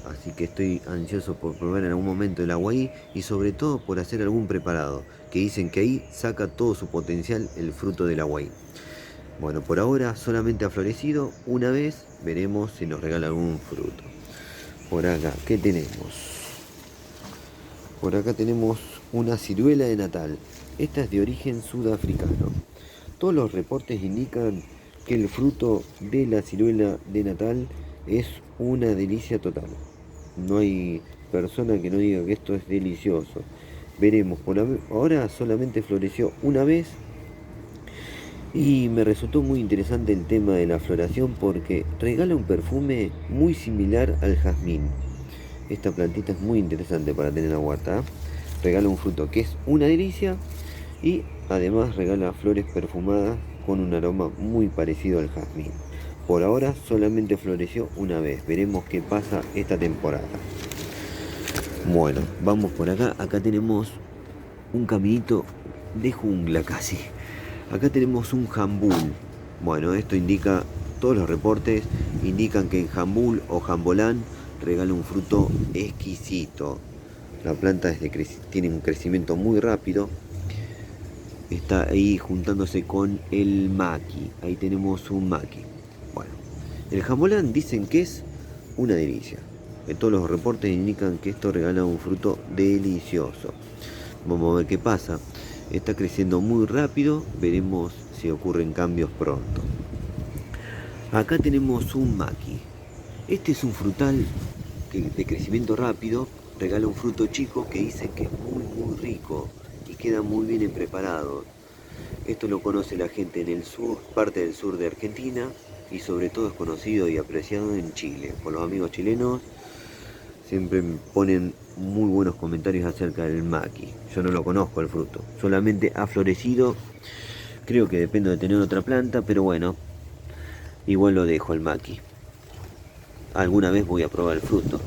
Así que estoy ansioso por probar en algún momento el aguaí y sobre todo por hacer algún preparado, que dicen que ahí saca todo su potencial el fruto del aguaí. Bueno, por ahora solamente ha florecido una vez, veremos si nos regala algún fruto. Por acá, ¿qué tenemos? Por acá tenemos una ciruela de Natal. Esta es de origen sudafricano. Todos los reportes indican que el fruto de la ciruela de Natal es una delicia total. No hay persona que no diga que esto es delicioso. Veremos, por ahora solamente floreció una vez y me resultó muy interesante el tema de la floración porque regala un perfume muy similar al jazmín. Esta plantita es muy interesante para tener en la huerta. Regala un fruto que es una delicia y además regala flores perfumadas con un aroma muy parecido al jazmín. Por ahora solamente floreció una vez. Veremos qué pasa esta temporada. Bueno, vamos por acá. Acá tenemos un caminito de jungla casi. Acá tenemos un jambul. Bueno, esto indica, todos los reportes indican que en jambul o jambolán regala un fruto exquisito. La planta tiene un crecimiento muy rápido. Está ahí juntándose con el maqui. Ahí tenemos un maqui. Bueno, el jambolán dicen que es una delicia. Todos los reportes indican que esto regala un fruto delicioso. Vamos a ver qué pasa. Está creciendo muy rápido. Veremos si ocurren cambios pronto. Acá tenemos un maqui. Este es un frutal de crecimiento rápido. Regala un fruto chico que dicen que es muy rico y queda muy bien preparado. Esto lo conoce la gente en el sur, parte del sur de Argentina, y sobre todo es conocido y apreciado en Chile. Por los amigos chilenos siempre me ponen muy buenos comentarios acerca del maqui. Yo no lo conozco el fruto, solamente ha florecido. Creo que depende de tener otra planta, pero bueno, igual lo dejo el maqui. Alguna vez voy a probar el fruto,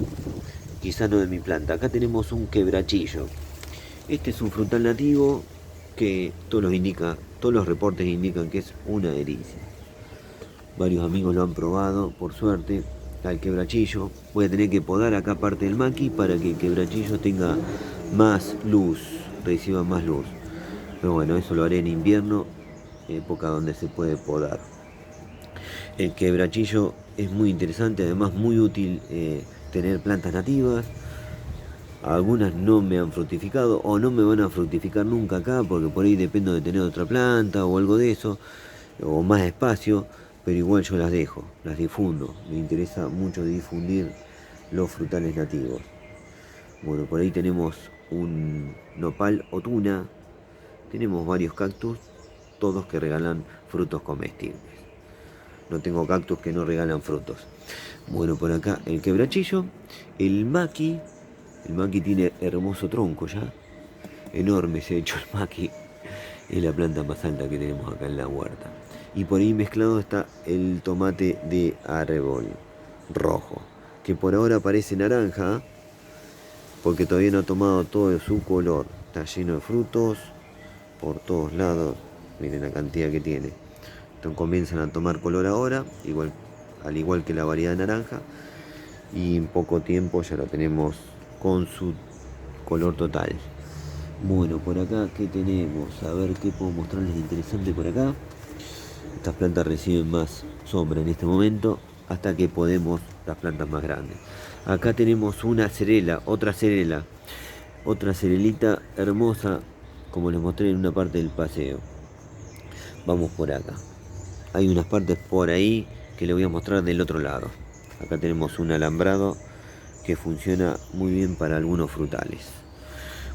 quizá no de mi planta. Acá tenemos un quebrachillo. Este es un frutal nativo que todos los reportes indican que es una delicia. Varios amigos lo han probado, por suerte, al quebrachillo. Voy a tener que podar acá parte del maqui para que el quebrachillo tenga más luz. reciba más luz. Pero bueno, eso lo haré en invierno, época donde se puede podar. El quebrachillo es muy interesante, además muy útil tener plantas nativas. Algunas no me han fructificado o no me van a fructificar nunca acá porque por ahí dependo de tener otra planta o algo de eso, o más espacio, pero igual yo las dejo, las difundo. Me interesa mucho difundir los frutales nativos. Bueno, por ahí tenemos un nopal o tuna, tenemos varios cactus, todos que regalan frutos comestibles. No tengo cactus que no regalan frutos. Bueno, por acá el quebrachillo, el maqui. El maqui tiene hermoso tronco ya. Enorme se ha hecho el maqui. Es la planta más alta que tenemos acá en la huerta. Y por ahí mezclado está el tomate de árbol rojo, que por ahora parece naranja, porque todavía no ha tomado todo su color. Está lleno de frutos por todos lados. Miren la cantidad que tiene. Entonces comienzan a tomar color ahora, al igual que la variedad naranja. Y en poco tiempo ya lo tenemos con su color total. Bueno, por acá, ¿qué tenemos? A ver qué puedo mostrarles interesante por acá. Estas plantas reciben más sombra en este momento hasta que podemos las plantas más grandes. Acá tenemos una cerela, otra cerelita hermosa, como les mostré en una parte del paseo. Vamos por acá. Hay unas partes por ahí que les voy a mostrar del otro lado. Acá tenemos un alambrado que funciona muy bien para algunos frutales.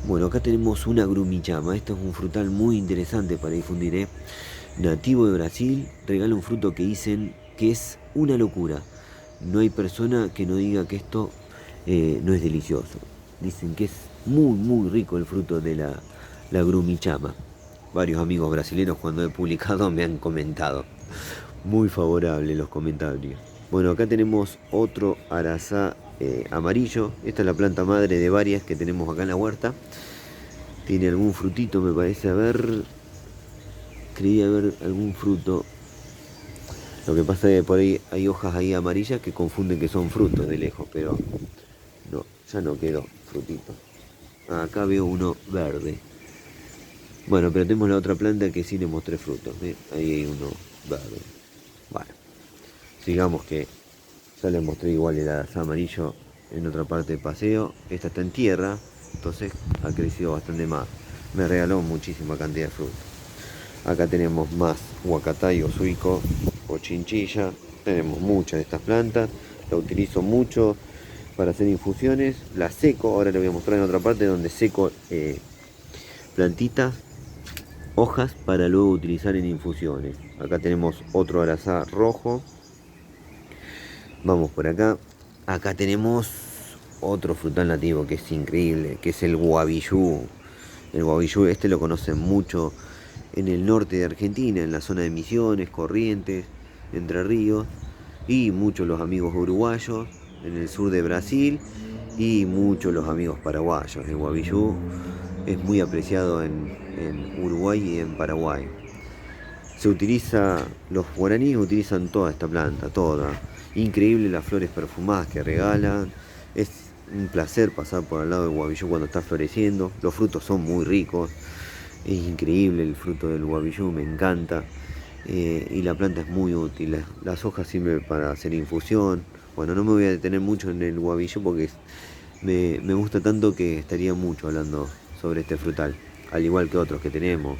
Bueno, acá tenemos una grumichama. Esto es un frutal muy interesante para difundir, ¿eh? Nativo de Brasil, regala un fruto que dicen que es una locura. No hay persona que no diga que esto no es delicioso. Dicen que es muy rico el fruto de la grumichama. Varios amigos brasileños cuando he publicado me han comentado. Muy favorable los comentarios. Bueno, acá tenemos otro arazá amarillo. Esta es la planta madre de varias que tenemos acá en la huerta. Tiene algún frutito, me parece creía ver algún fruto. Lo que pasa es que por ahí hay hojas ahí amarillas que confunden que son frutos de lejos, pero no, ya no quedó frutito. Acá veo uno verde. Bueno, pero tenemos la otra planta que sí le mostré frutos, ¿eh? Ahí hay uno verde. Bueno, sigamos que ya les mostré igual el arazá amarillo en otra parte del paseo. Esta está en tierra, entonces ha crecido bastante más. Me regaló muchísima cantidad de fruta. Acá tenemos más huacatay o suico o chinchilla. Tenemos muchas de estas plantas. La utilizo mucho para hacer infusiones. La seco, ahora les voy a mostrar en otra parte donde seco plantitas, hojas para luego utilizar en infusiones. Acá tenemos otro arazá rojo. Vamos por acá. Acá tenemos otro frutal nativo que es increíble, que es el guavillú. El guavillú este lo conocen mucho en el norte de Argentina, en la zona de Misiones, Corrientes, Entre Ríos, y muchos los amigos uruguayos en el sur de Brasil y muchos los amigos paraguayos. El guavillú es muy apreciado en Uruguay y en Paraguay. Los guaraníes utilizan toda esta planta, toda. Increíble las flores perfumadas que regalan. Es un placer pasar por al lado del guavillú cuando está floreciendo. Los frutos son muy ricos. Es increíble el fruto del guavillú, me encanta. Y la planta es muy útil. Las hojas sirven para hacer infusión. Bueno, no me voy a detener mucho en el guavillú porque me gusta tanto que estaría mucho hablando sobre este frutal. Al igual que otros que tenemos.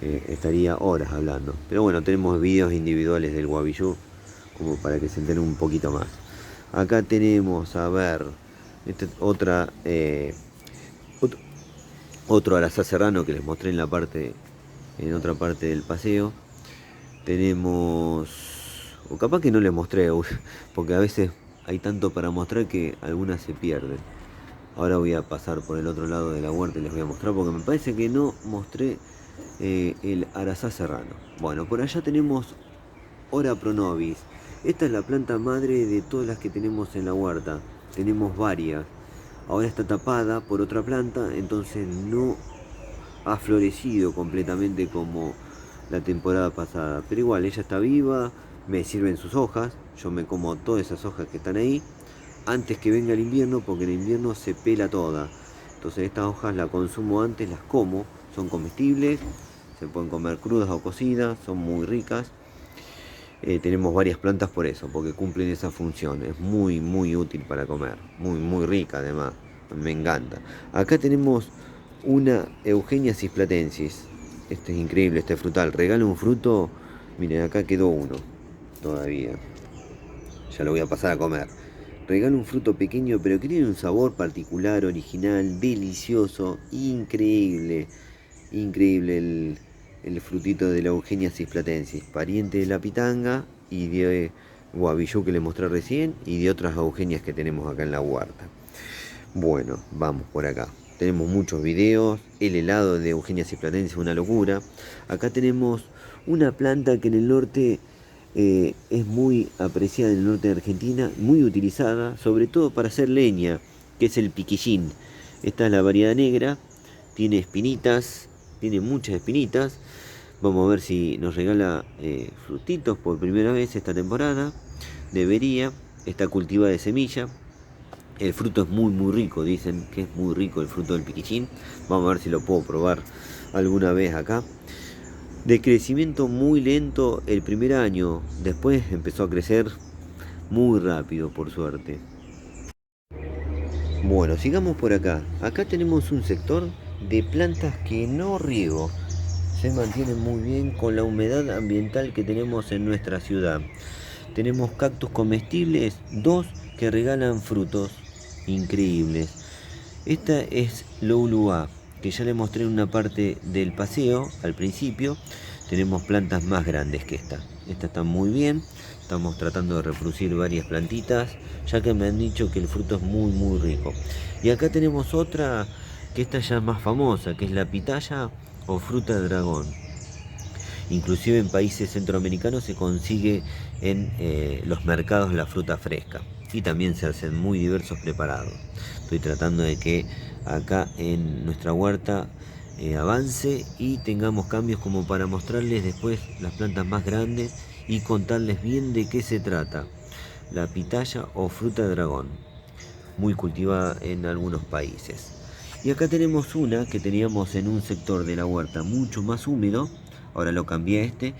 Estaría horas hablando. Pero bueno, tenemos videos individuales del guavillú como para que se enteren un poquito más. Acá tenemos, a ver, otro arazá serrano que les mostré en otra parte del paseo. Tenemos, o capaz que no les mostré, porque a veces hay tanto para mostrar que algunas se pierden. Ahora voy a pasar por el otro lado de la huerta y les voy a mostrar porque me parece que no mostré el arazá serrano. Bueno, por allá tenemos Ora Pro Nobis. Esta es la planta madre de todas las que tenemos en la huerta. Tenemos varias. Ahora está tapada por otra planta, entonces no ha florecido completamente como la temporada pasada. Pero igual, ella está viva, me sirven sus hojas. Yo me como todas esas hojas que están ahí antes que venga el invierno, porque en el invierno se pela toda. Entonces estas hojas las consumo antes, las como, son comestibles, se pueden comer crudas o cocidas, son muy ricas. Tenemos varias plantas por eso, porque cumplen esa función. Es muy muy útil para comer, muy rica además, me encanta. Acá tenemos una Eugenia cisplatensis. Este es increíble, este frutal. Regala un fruto, miren, acá quedó uno todavía. Ya lo voy a pasar a comer. Regala un fruto pequeño pero que tiene un sabor particular, original, delicioso, increíble. Increíble el frutito de la Eugenia cisplatensis, pariente de la pitanga y de guavillú que les mostré recién y de otras Eugenias que tenemos acá en la huerta. Bueno, vamos por acá. Tenemos muchos videos, el helado de Eugenia cisplatensis es una locura. Acá tenemos una planta que en el norte es muy apreciada en el norte de Argentina, muy utilizada, sobre todo para hacer leña, que es el piquillín. Esta es la variedad negra, tiene espinitas, tiene muchas espinitas. Vamos a ver si nos regala frutitos por primera vez esta temporada. Debería, está cultivada de semilla. El fruto es muy rico, dicen que es muy rico el fruto del piquillín. Vamos a ver si lo puedo probar alguna vez acá. De crecimiento muy lento el primer año, después empezó a crecer muy rápido, por suerte. Bueno, sigamos por acá. Acá tenemos un sector de plantas que no riego. Se mantienen muy bien con la humedad ambiental que tenemos en nuestra ciudad. Tenemos cactus comestibles, dos que regalan frutos increíbles. Esta es Loulua, que ya le mostré en una parte del paseo al principio. Tenemos plantas más grandes que esta. Esta está muy bien. Estamos tratando de reproducir varias plantitas, ya que me han dicho que el fruto es muy rico. Y acá tenemos otra que esta ya es más famosa, que es la pitaya o fruta de dragón. Inclusive en países centroamericanos se consigue en los mercados la fruta fresca y también se hacen muy diversos preparados. Estoy tratando de que acá en nuestra huerta avance y tengamos cambios como para mostrarles después las plantas más grandes y contarles bien de qué se trata. La pitaya o fruta de dragón, muy cultivada en algunos países. Y acá tenemos una que teníamos en un sector de la huerta mucho más húmedo. Ahora lo cambié a este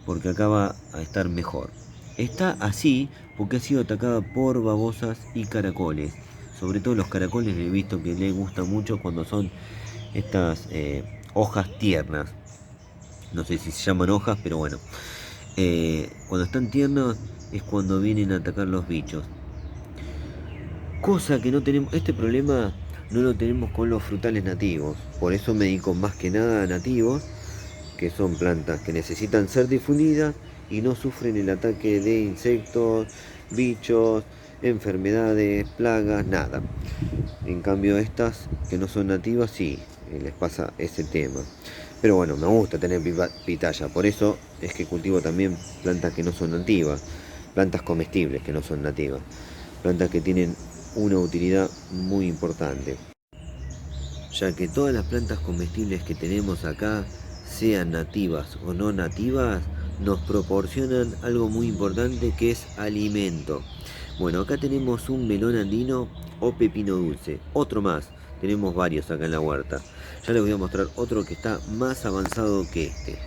porque acá va a estar mejor. Está así porque ha sido atacada por babosas y caracoles. Sobre todo los caracoles he visto que les gusta mucho cuando son estas hojas tiernas. No sé si se llaman hojas, pero bueno. Cuando están tiernas es cuando vienen a atacar los bichos. Cosa que no tenemos, este problema no lo tenemos con los frutales nativos. Por eso me dedico más que nada a nativos, que son plantas que necesitan ser difundidas y no sufren el ataque de insectos, bichos, enfermedades, plagas, nada. En cambio estas que no son nativas sí, les pasa ese tema. Pero bueno, me gusta tener pitaya, por eso es que cultivo también plantas que no son nativas, plantas comestibles que no son nativas, plantas que tienen una utilidad muy importante, ya que todas las plantas comestibles que tenemos acá, sean nativas o no nativas, nos proporcionan algo muy importante que es alimento. Bueno, acá tenemos un melón andino o pepino dulce, otro más, tenemos varios acá en la huerta. Ya les voy a mostrar otro que está más avanzado que este.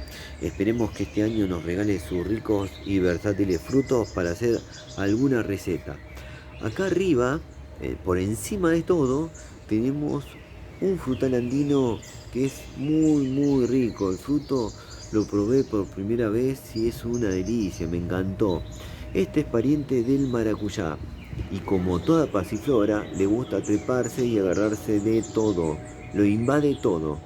Esperemos que este año nos regale sus ricos y versátiles frutos para hacer alguna receta. Acá arriba, por encima de todo, tenemos un frutal andino que es muy rico. El fruto lo probé por primera vez y es una delicia, me encantó. Este es pariente del maracuyá y como toda pasiflora le gusta treparse y agarrarse de todo, lo invade todo.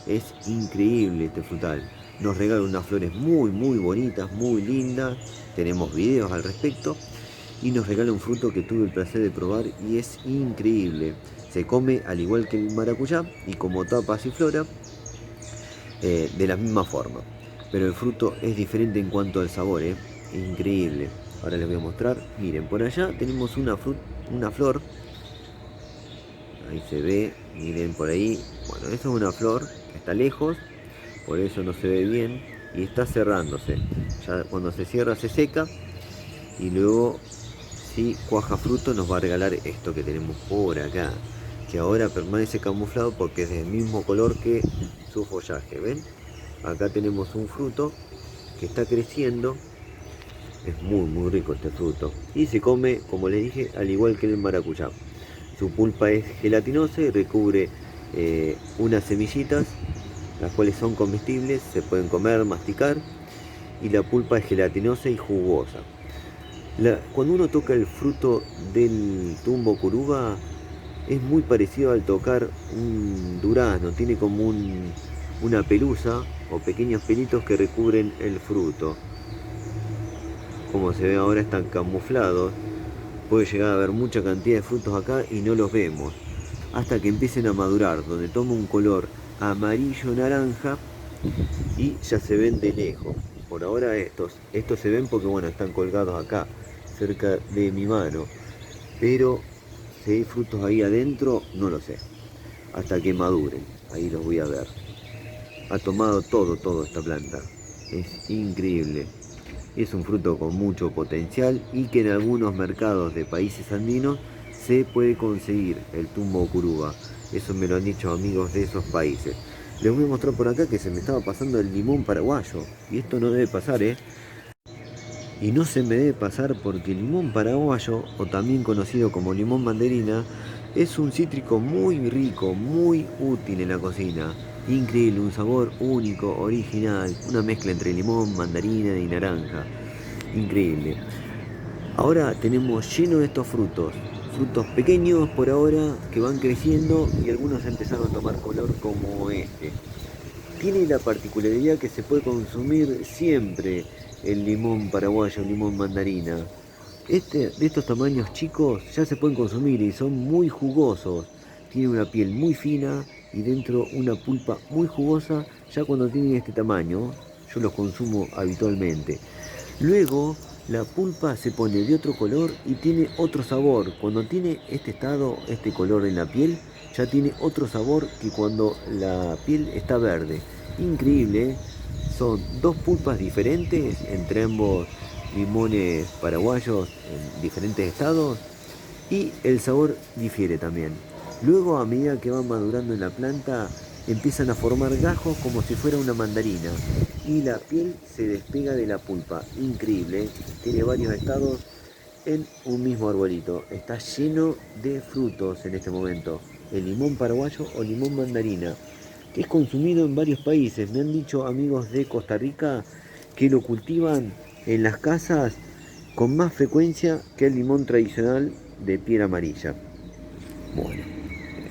Es increíble este frutal. Nos regala unas flores muy bonitas, muy lindas. Tenemos videos al respecto. Y nos regala un fruto que tuve el placer de probar y es increíble. Se come al igual que el maracuyá y como toda pasiflora, de la misma forma. Pero el fruto es diferente en cuanto al sabor, es increíble. Ahora les voy a mostrar. Miren, por allá tenemos una flor. Ahí se ve, miren por ahí. Bueno, esa es una flor que está lejos, por eso no se ve bien y está cerrándose. Ya cuando se cierra se seca y luego si cuaja fruto nos va a regalar esto que tenemos por acá. que ahora permanece camuflado porque es del mismo color que su follaje. ¿Ven? Acá tenemos un fruto que está creciendo. Es muy rico este fruto y se come, como les dije, al igual que el maracuyá. Su pulpa es gelatinosa y recubre unas semillitas, las cuales son comestibles, se pueden comer, masticar, y la pulpa es gelatinosa y jugosa. Cuando uno toca el fruto del tumbo curuba, es muy parecido al tocar un durazno, tiene como una pelusa o pequeños pelitos que recubren el fruto. Como se ve ahora están camuflados, puede llegar a haber mucha cantidad de frutos acá y no los vemos, hasta que empiecen a madurar, donde toma un color amarillo naranja y ya se ven de lejos. Por ahora estos se ven porque bueno, están colgados acá, cerca de mi mano, pero si hay frutos ahí adentro, no lo sé, hasta que maduren, ahí los voy a ver. Ha tomado todo esta planta, es increíble. Es un fruto con mucho potencial y que en algunos mercados de países andinos se puede conseguir el tumbo curuba. Eso me lo han dicho amigos de esos países. Les voy a mostrar por acá que se me estaba pasando el limón paraguayo. Y esto no debe pasar, ¿eh? Y no se me debe pasar porque el limón paraguayo, o también conocido como limón mandarina, es un cítrico muy rico, muy útil en la cocina. Increíble, un sabor único, original, una mezcla entre limón, mandarina y naranja. Increíble. Ahora tenemos lleno de estos frutos. Frutos pequeños por ahora que van creciendo y algunos empezaron a tomar color como este. Tiene la particularidad que se puede consumir siempre el limón paraguayo, el limón mandarina. De estos tamaños chicos ya se pueden consumir y son muy jugosos. Tiene una piel muy fina y dentro una pulpa muy jugosa. Ya cuando tienen este tamaño, yo los consumo habitualmente. Luego la pulpa se pone de otro color y tiene otro sabor. Cuando tiene este estado, este color en la piel, ya tiene otro sabor que cuando la piel está verde. Increíble, ¿eh? Son dos pulpas diferentes entre ambos limones paraguayos en diferentes estados y el sabor difiere también. Luego, a medida que van madurando en la planta, empiezan a formar gajos como si fuera una mandarina y la piel se despega de la pulpa. Increíble, ¿eh? Tiene varios estados en un mismo arbolito. Está lleno de frutos en este momento. El limón paraguayo o limón mandarina, que es consumido en varios países. Me han dicho amigos de Costa Rica que lo cultivan en las casas con más frecuencia que el limón tradicional de piel amarilla. Bueno,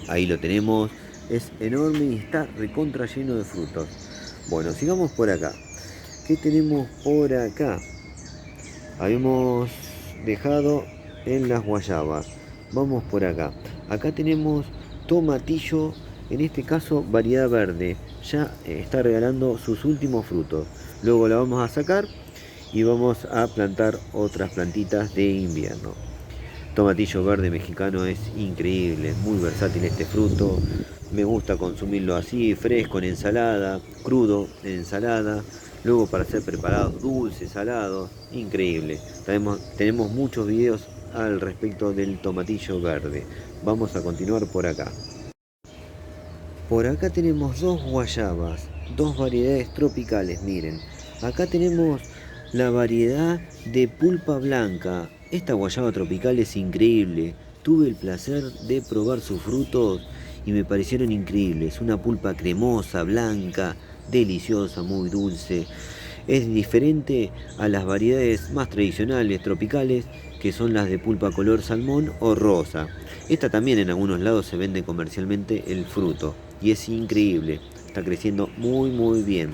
ahí lo tenemos, es enorme y está recontra lleno de frutos. Bueno, sigamos por acá. ¿Qué tenemos por acá? Habíamos dejado en las guayabas. Vamos por acá. Acá tenemos tomatillo, en este caso variedad verde. Ya está regalando sus últimos frutos. Luego la vamos a sacar y vamos a plantar otras plantitas de invierno. Tomatillo verde mexicano es increíble, muy versátil este fruto. Me gusta consumirlo así, fresco en ensalada, crudo en ensalada, luego para hacer preparados dulces, salados, increíble. Tenemos muchos videos al respecto del tomatillo verde. Vamos a continuar por acá. Por acá tenemos dos guayabas, dos variedades tropicales, miren. Acá tenemos la variedad de pulpa blanca. Esta guayaba tropical es increíble. Tuve el placer de probar sus frutos y me parecieron increíbles. Una pulpa cremosa, blanca, deliciosa, muy dulce. Es diferente a las variedades más tradicionales tropicales, que son las de pulpa color salmón o rosa. Esta también en algunos lados se vende comercialmente el fruto y es increíble. Está creciendo muy bien.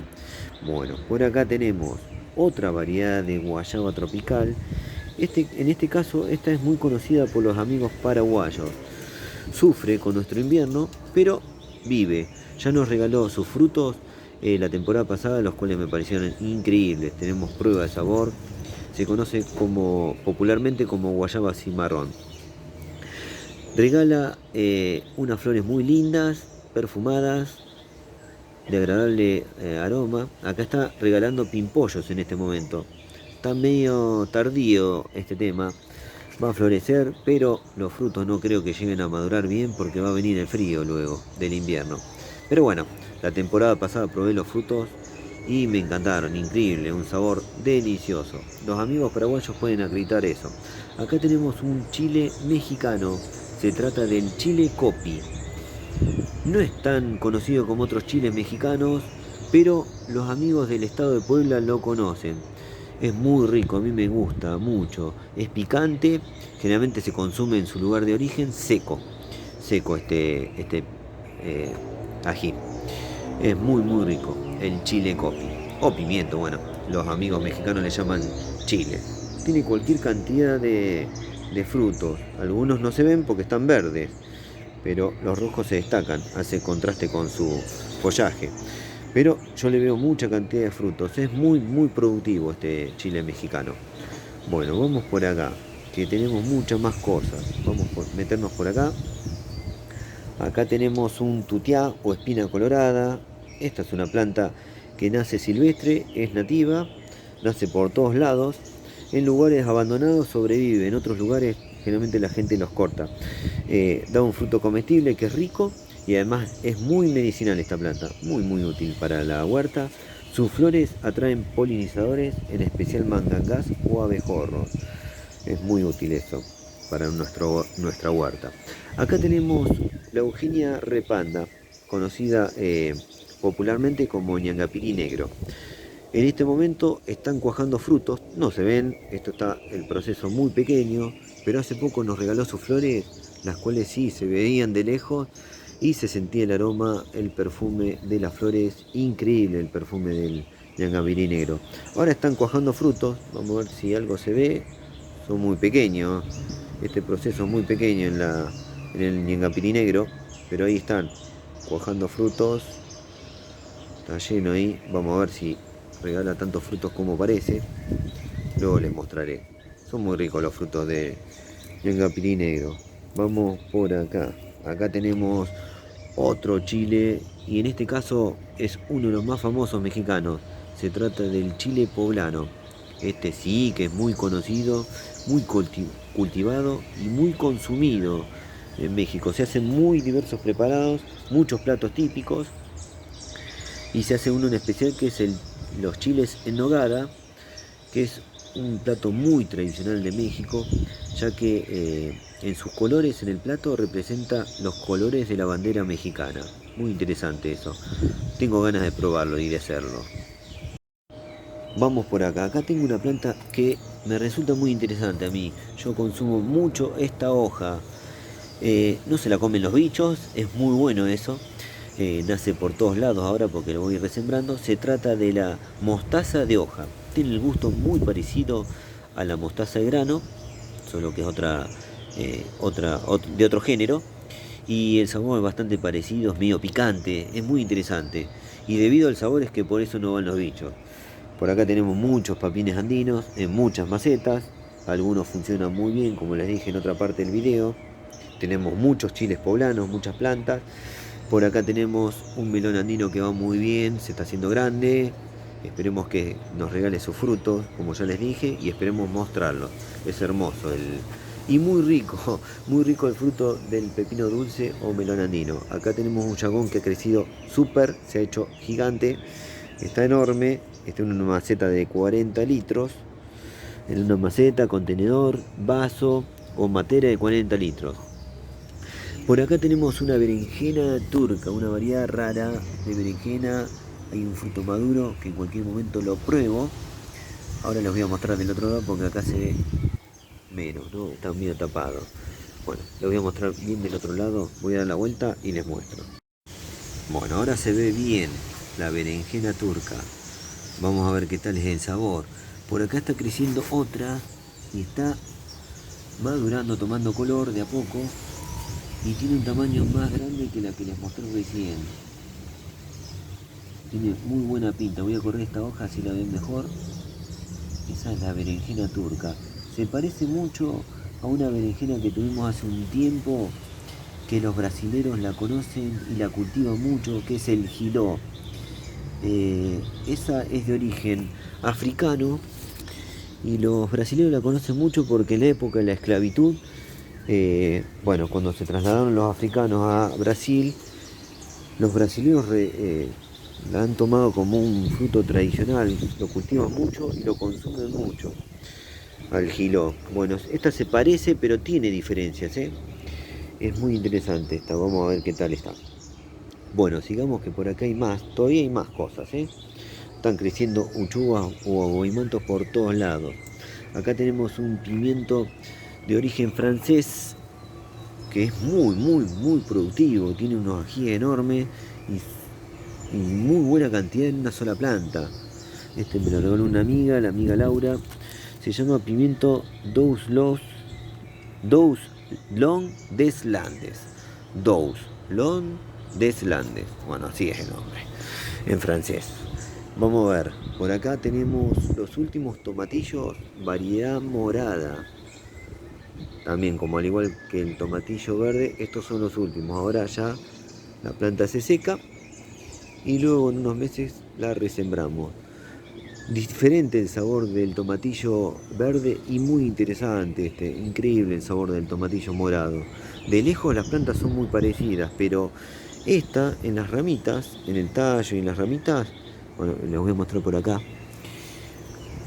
Bueno, por acá tenemos otra variedad de guayaba tropical. En este caso, esta es muy conocida por los amigos paraguayos. Sufre con nuestro invierno, pero vive. Ya nos regaló sus frutos la temporada pasada, los cuales me parecieron increíbles. Tenemos prueba de sabor. Se conoce popularmente como guayaba cimarrón. Regala unas flores muy lindas, perfumadas, de agradable aroma. Acá está regalando pimpollos en este momento. Está medio tardío este tema. Va a florecer, pero los frutos no creo que lleguen a madurar bien porque va a venir el frío luego del invierno. Pero bueno, la temporada pasada probé los frutos y me encantaron, increíble, un sabor delicioso. Los amigos paraguayos pueden acreditar eso. Acá tenemos un chile mexicano, se trata del chile copi. No es tan conocido como otros chiles mexicanos, pero los amigos del estado de Puebla lo conocen. Es muy rico, a mí me gusta mucho. Es picante, generalmente se consume en su lugar de origen seco. Seco eh, ají. Es muy rico, el chile copi. O pimiento, bueno, los amigos mexicanos le llaman chile. Tiene cualquier cantidad de frutos. Algunos no se ven porque están verdes, pero los rojos se destacan, hace contraste con su follaje. Pero yo le veo mucha cantidad de frutos, es muy productivo este chile mexicano. Bueno, vamos por acá, que tenemos muchas más cosas. Vamos a meternos por acá. Acá tenemos un tutiá o espina colorada. Esta es una planta que nace silvestre, es nativa, nace por todos lados. En lugares abandonados sobrevive, en otros lugares generalmente la gente los corta. Da un fruto comestible que es rico y además es muy medicinal esta planta, muy útil para la huerta. Sus flores atraen polinizadores, en especial mangangás o abejorros. Es muy útil eso para nuestra huerta. Acá tenemos la Eugenia repanda, conocida popularmente como ñangapirí negro. En este momento están cuajando frutos, no se ven, esto está el proceso muy pequeño, pero hace poco nos regaló sus flores, las cuales sí se veían de lejos y se sentía el aroma, el perfume de las flores, increíble el perfume del ñangapirí negro. Ahora están cuajando frutos, vamos a ver si algo se ve, son muy pequeños, este proceso es muy pequeño en el ñangapirí negro, pero ahí están, cuajando frutos, está lleno ahí, vamos a ver si regala tantos frutos como parece, luego les mostraré. Son muy ricos los frutos de ñangapirí negro. Vamos por acá, acá tenemos otro chile y en este caso es uno de los más famosos mexicanos, se trata del chile poblano. Este sí que es muy conocido, muy cultivado y muy consumido en México. Se hacen muy diversos preparados, muchos platos típicos y se hace uno en especial que es los chiles en nogada, que es un plato muy tradicional de México, ya que en sus colores en el plato representa los colores de la bandera mexicana. Muy interesante eso. Tengo ganas de probarlo y de hacerlo. Vamos por acá. Acá tengo una planta que me resulta muy interesante a mí. Yo consumo mucho esta hoja. No se la comen los bichos, es muy bueno eso. Nace por todos lados ahora porque lo voy resembrando. Se trata de la mostaza de hoja. Tiene el gusto muy parecido a la mostaza de grano, solo que es de otro género. Y el sabor es bastante parecido, es medio picante, es muy interesante. Y debido al sabor es que por eso no van los bichos. Por acá tenemos muchos papines andinos en muchas macetas. Algunos funcionan muy bien, como les dije en otra parte del video. Tenemos muchos chiles poblanos, muchas plantas. Por acá tenemos un melón andino que va muy bien, se está haciendo grande. Esperemos que nos regale sus frutos, como ya les dije, y esperemos mostrarlos. Es hermoso y muy rico el fruto del pepino dulce o melón andino. Acá tenemos un yagón que ha crecido súper, se ha hecho gigante, está enorme, está en una maceta de 40 litros, en una maceta, contenedor, vaso o matera de 40 litros. Por acá tenemos una berenjena turca, una variedad rara de berenjena. Hay un fruto maduro que en cualquier momento lo pruebo. Ahora les voy a mostrar del otro lado porque acá se ve menos, ¿no? Está medio tapado. Bueno, les voy a mostrar bien del otro lado. Voy a dar la vuelta y les muestro. Bueno, ahora se ve bien la berenjena turca. Vamos a ver qué tal es el sabor. Por acá está creciendo otra y está madurando, tomando color de a poco. Y tiene un tamaño más grande que la que les mostré recién. Tiene muy buena pinta. Voy a correr esta hoja así la ven mejor. Esa es la berenjena turca. Se parece mucho a una berenjena que tuvimos hace un tiempo, que los brasileros la conocen y la cultivan mucho, que es el giló. Esa es de origen africano Y los brasileños la conocen mucho porque en la época de la esclavitud, bueno, cuando se trasladaron los africanos a Brasil, los brasileños la han tomado como un fruto tradicional, lo cultivan mucho y lo consumen mucho al giló. Bueno, esta se parece pero tiene diferencias, ¿eh? Es muy interesante esta, vamos a ver qué tal está. Bueno, sigamos que por acá hay más, todavía hay más cosas, ¿eh? Están creciendo uchuvas o aguimantos por todos lados. Acá tenemos un pimiento de origen francés que es muy productivo, tiene unos ajíes enormes y muy buena cantidad en una sola planta. Este me lo regaló una amiga, la amiga Laura. Se llama pimiento Dous Long des Landes. Dous Long des Landes. Bueno, así es el nombre en francés. Vamos a ver, por acá tenemos los últimos tomatillos variedad morada. También, como al igual que el tomatillo verde, estos son los últimos. Ahora ya la planta se seca y luego en unos meses la resembramos. Diferente el sabor del tomatillo verde y muy interesante increíble el sabor del tomatillo morado. De lejos las plantas son muy parecidas, pero esta en las ramitas, en el tallo y en las ramitas, bueno, les voy a mostrar por acá,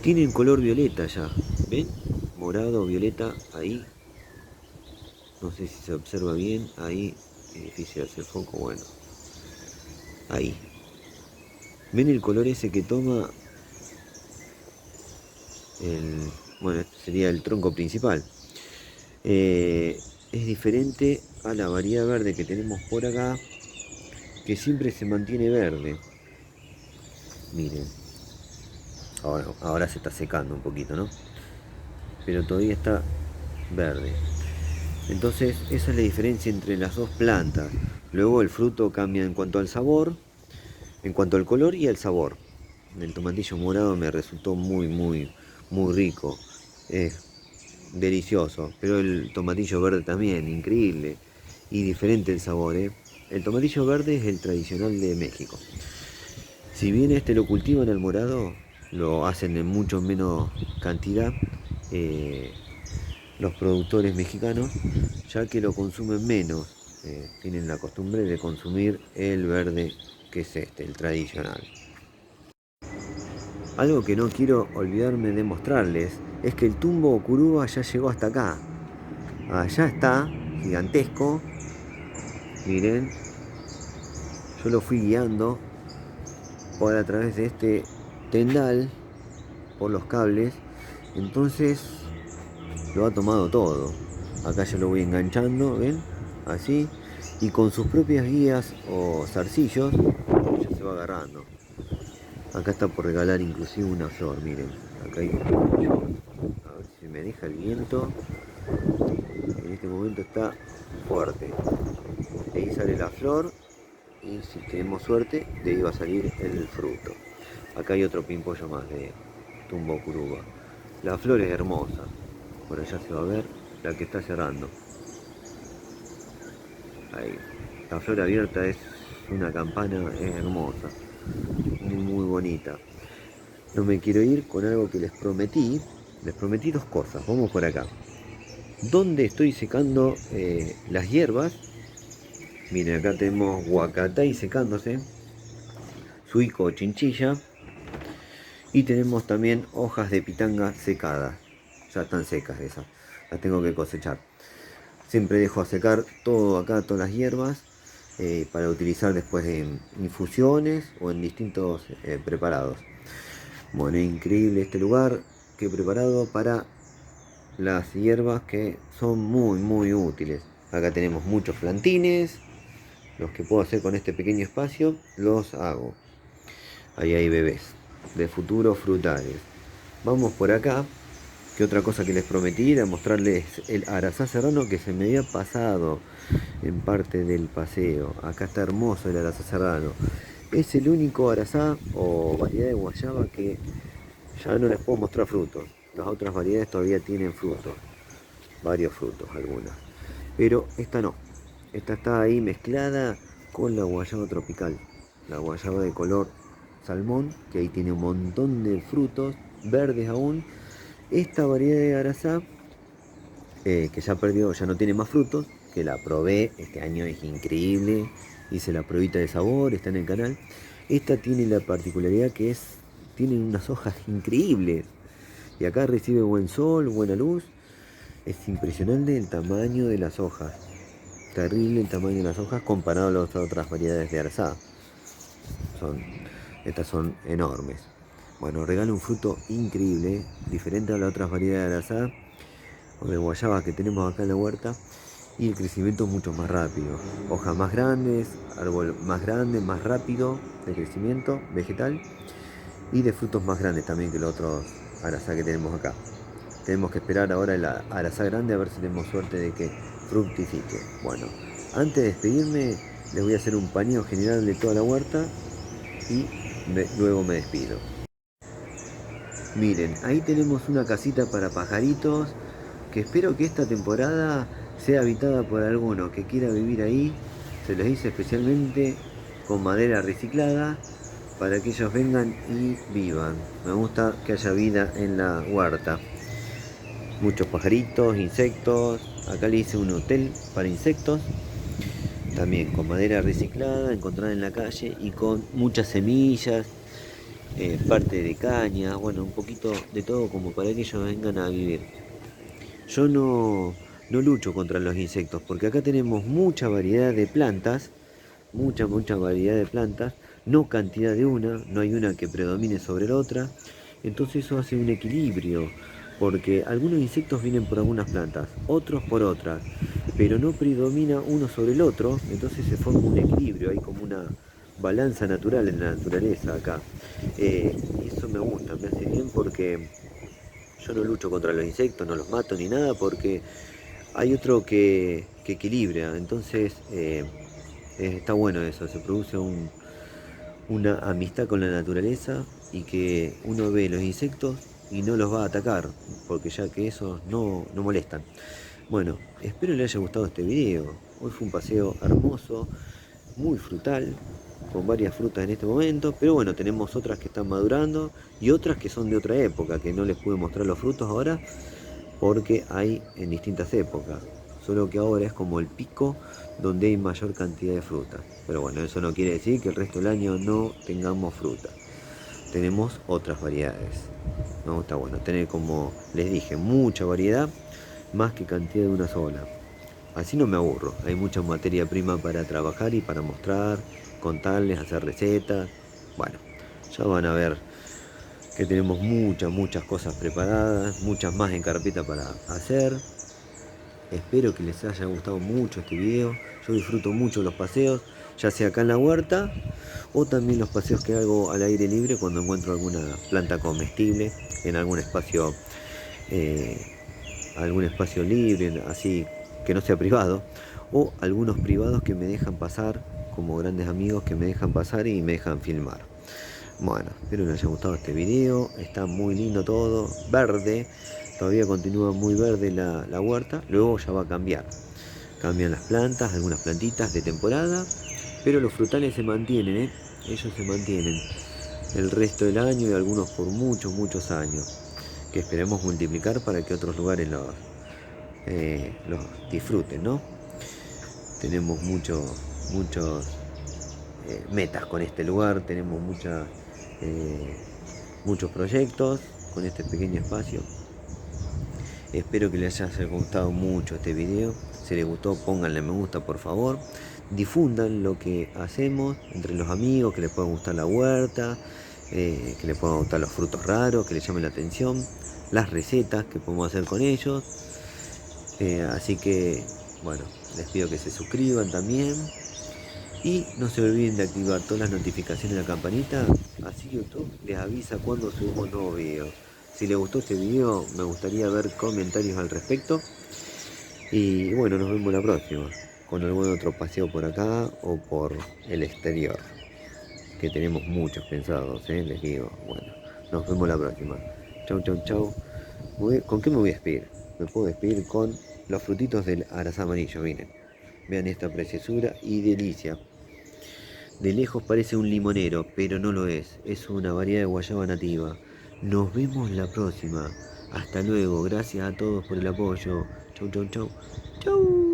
tienen color violeta ya, ¿ven? Morado, violeta, ahí, no sé si se observa bien, ahí, es difícil hacer foco, bueno, ahí. ¿Ven el color ese que toma bueno, este sería el tronco principal? Es diferente a la variedad verde que tenemos por acá, que siempre se mantiene verde. Miren, ahora se está secando un poquito, ¿no? Pero todavía está verde. Entonces, esa es la diferencia entre las dos plantas. Luego el fruto cambia en cuanto al sabor, en cuanto al color y al sabor. El tomatillo morado me resultó muy rico. Es delicioso. Pero el tomatillo verde también, increíble. Y diferente el sabor, ¿eh? El tomatillo verde es el tradicional de México. Si bien este lo cultivan al morado, lo hacen en mucho menos cantidad eh, los productores mexicanos, ya que lo consumen menos. Tienen la costumbre de consumir el verde, que es el tradicional. Algo que no quiero olvidarme de mostrarles es que el tumbo ocuruba ya llegó hasta acá. Allá está, gigantesco. Miren, yo lo fui guiando por a través de este tendal, por los cables. Entonces lo ha tomado todo. Acá yo lo voy enganchando, ¿ven? Así. Y con sus propias guías o zarcillos, ya se va agarrando. Acá está por regalar inclusive una flor, miren. Acá hay mucho. A ver si me deja el viento. En este momento está fuerte. De ahí sale la flor y si tenemos suerte, de ahí va a salir el fruto. Acá hay otro pimpollo más de tumbo curuba. La flor es hermosa. Por allá se va a ver la que está cerrando. Ahí. La flor abierta es una campana, es hermosa. Muy bonita. No me quiero ir con algo que les prometí. Les prometí dos cosas. Vamos por acá. ¿Dónde estoy secando las hierbas? Miren, acá tenemos huacatay secándose, suico o chinchilla, y tenemos también hojas de pitanga secadas. Ya están secas esas, las tengo que cosechar. Siempre dejo a secar todo acá, todas las hierbas, para utilizar después en infusiones o en distintos preparados. Bueno, es increíble este lugar que he preparado para las hierbas que son muy útiles. Acá tenemos muchos plantines, los que puedo hacer con este pequeño espacio, los hago. Ahí hay bebés de futuros frutales. Vamos por acá, que otra cosa que les prometí era mostrarles el arazá serrano que se me había pasado en parte del paseo. Acá está hermoso el arazá serrano. Es el único arazá o variedad de guayaba que ya no les puedo mostrar frutos. Las otras variedades todavía tienen frutos, varios frutos algunas, pero esta no. Esta está ahí mezclada con la guayaba tropical, la guayaba de color salmón, que ahí tiene un montón de frutos verdes aún Esta variedad de arazá, que ya perdió, ya no tiene más frutos, que la probé este año, es increíble, hice la pruebita de sabor, está en el canal. Esta tiene la particularidad que tiene unas hojas increíbles, y acá recibe buen sol, buena luz. Es impresionante el tamaño de las hojas, terrible el tamaño de las hojas comparado a las otras variedades de arazá. Son, estas son enormes. Bueno, regala un fruto increíble, diferente a las otras variedades de arazá o de guayaba que tenemos acá en la huerta, y el crecimiento es mucho más rápido. Hojas más grandes, árbol más grande, más rápido de crecimiento vegetal, y de frutos más grandes también que los otros arazá que tenemos acá. Tenemos que esperar ahora el arazá grande a ver si tenemos suerte de que fructifique. Bueno, antes de despedirme les voy a hacer un paneo general de toda la huerta y luego me despido. Miren, ahí tenemos una casita para pajaritos que espero que esta temporada sea habitada por alguno que quiera vivir ahí. Se los hice especialmente con madera reciclada para que ellos vengan y vivan. Me gusta que haya vida en la huerta. Muchos pajaritos, insectos. Acá le hice un hotel para insectos, también con madera reciclada encontrada en la calle y con muchas semillas, parte de caña, bueno, un poquito de todo como para que ellos vengan a vivir. Yo no lucho contra los insectos porque acá tenemos mucha variedad de plantas, mucha variedad de plantas, no cantidad de una, no hay una que predomine sobre la otra, entonces eso hace un equilibrio, porque algunos insectos vienen por algunas plantas, otros por otras, pero no predomina uno sobre el otro, entonces se forma un equilibrio, hay como una balanza natural en la naturaleza acá. Y eso me gusta, me hace bien porque yo no lucho contra los insectos, no los mato ni nada, porque hay otro que equilibra, entonces está bueno eso, se produce una amistad con la naturaleza y que uno ve los insectos y no los va a atacar, porque ya que esos no molestan. Bueno, espero les haya gustado este video. Hoy fue un paseo hermoso, muy frutal, con varias frutas en este momento, pero bueno, tenemos otras que están madurando y otras que son de otra época, que no les pude mostrar los frutos ahora, porque hay en distintas épocas. Solo que ahora es como el pico donde hay mayor cantidad de fruta. Pero bueno, eso no quiere decir que el resto del año no tengamos fruta. Tenemos otras variedades. Me gusta, bueno, tener, como les dije, mucha variedad, más que cantidad de una sola. Así no me aburro. Hay mucha materia prima para trabajar y para mostrar, contarles, hacer recetas. Bueno, ya van a ver que tenemos muchas cosas preparadas, muchas más en carpeta para hacer. Espero que les haya gustado mucho este video. Yo disfruto mucho los paseos, ya sea acá en la huerta o también los paseos que hago al aire libre cuando encuentro alguna planta comestible en eh, algún espacio libre, así que no sea privado, o algunos privados que me dejan pasar, como grandes amigos que me dejan pasar y me dejan filmar. Bueno, espero que les haya gustado este video, está muy lindo todo, verde, todavía continúa muy verde la huerta, luego ya va a cambiar. Cambian las plantas, algunas plantitas de temporada, pero los frutales se mantienen, ellos se mantienen el resto del año y algunos por muchos años, que esperemos multiplicar para que otros lugares los disfruten, ¿no? Tenemos muchos metas con este lugar, tenemos muchos proyectos con este pequeño espacio. Espero que les haya gustado mucho este video. Si les gustó, pónganle me gusta, por favor. Difundan lo que hacemos entre los amigos, que les pueda gustar la huerta, que les puedan gustar los frutos raros, que les llamen la atención, las recetas que podemos hacer con ellos. Así que, bueno, les pido que se suscriban también. Y no se olviden de activar todas las notificaciones de la campanita, así YouTube les avisa cuando subimos nuevos videos. Si les gustó este video, me gustaría ver comentarios al respecto. Y bueno, nos vemos la próxima, con algún otro paseo por acá o por el exterior, que tenemos muchos pensados, les digo. Bueno, nos vemos la próxima. Chau. ¿Con qué me voy a despedir? Me puedo despedir con los frutitos del arazá amarillo, miren. Vean esta preciosura y delicia. De lejos parece un limonero, pero no lo es. Es una variedad de guayaba nativa. Nos vemos la próxima. Hasta luego, gracias a todos por el apoyo. Chau, chau, chau. Chau.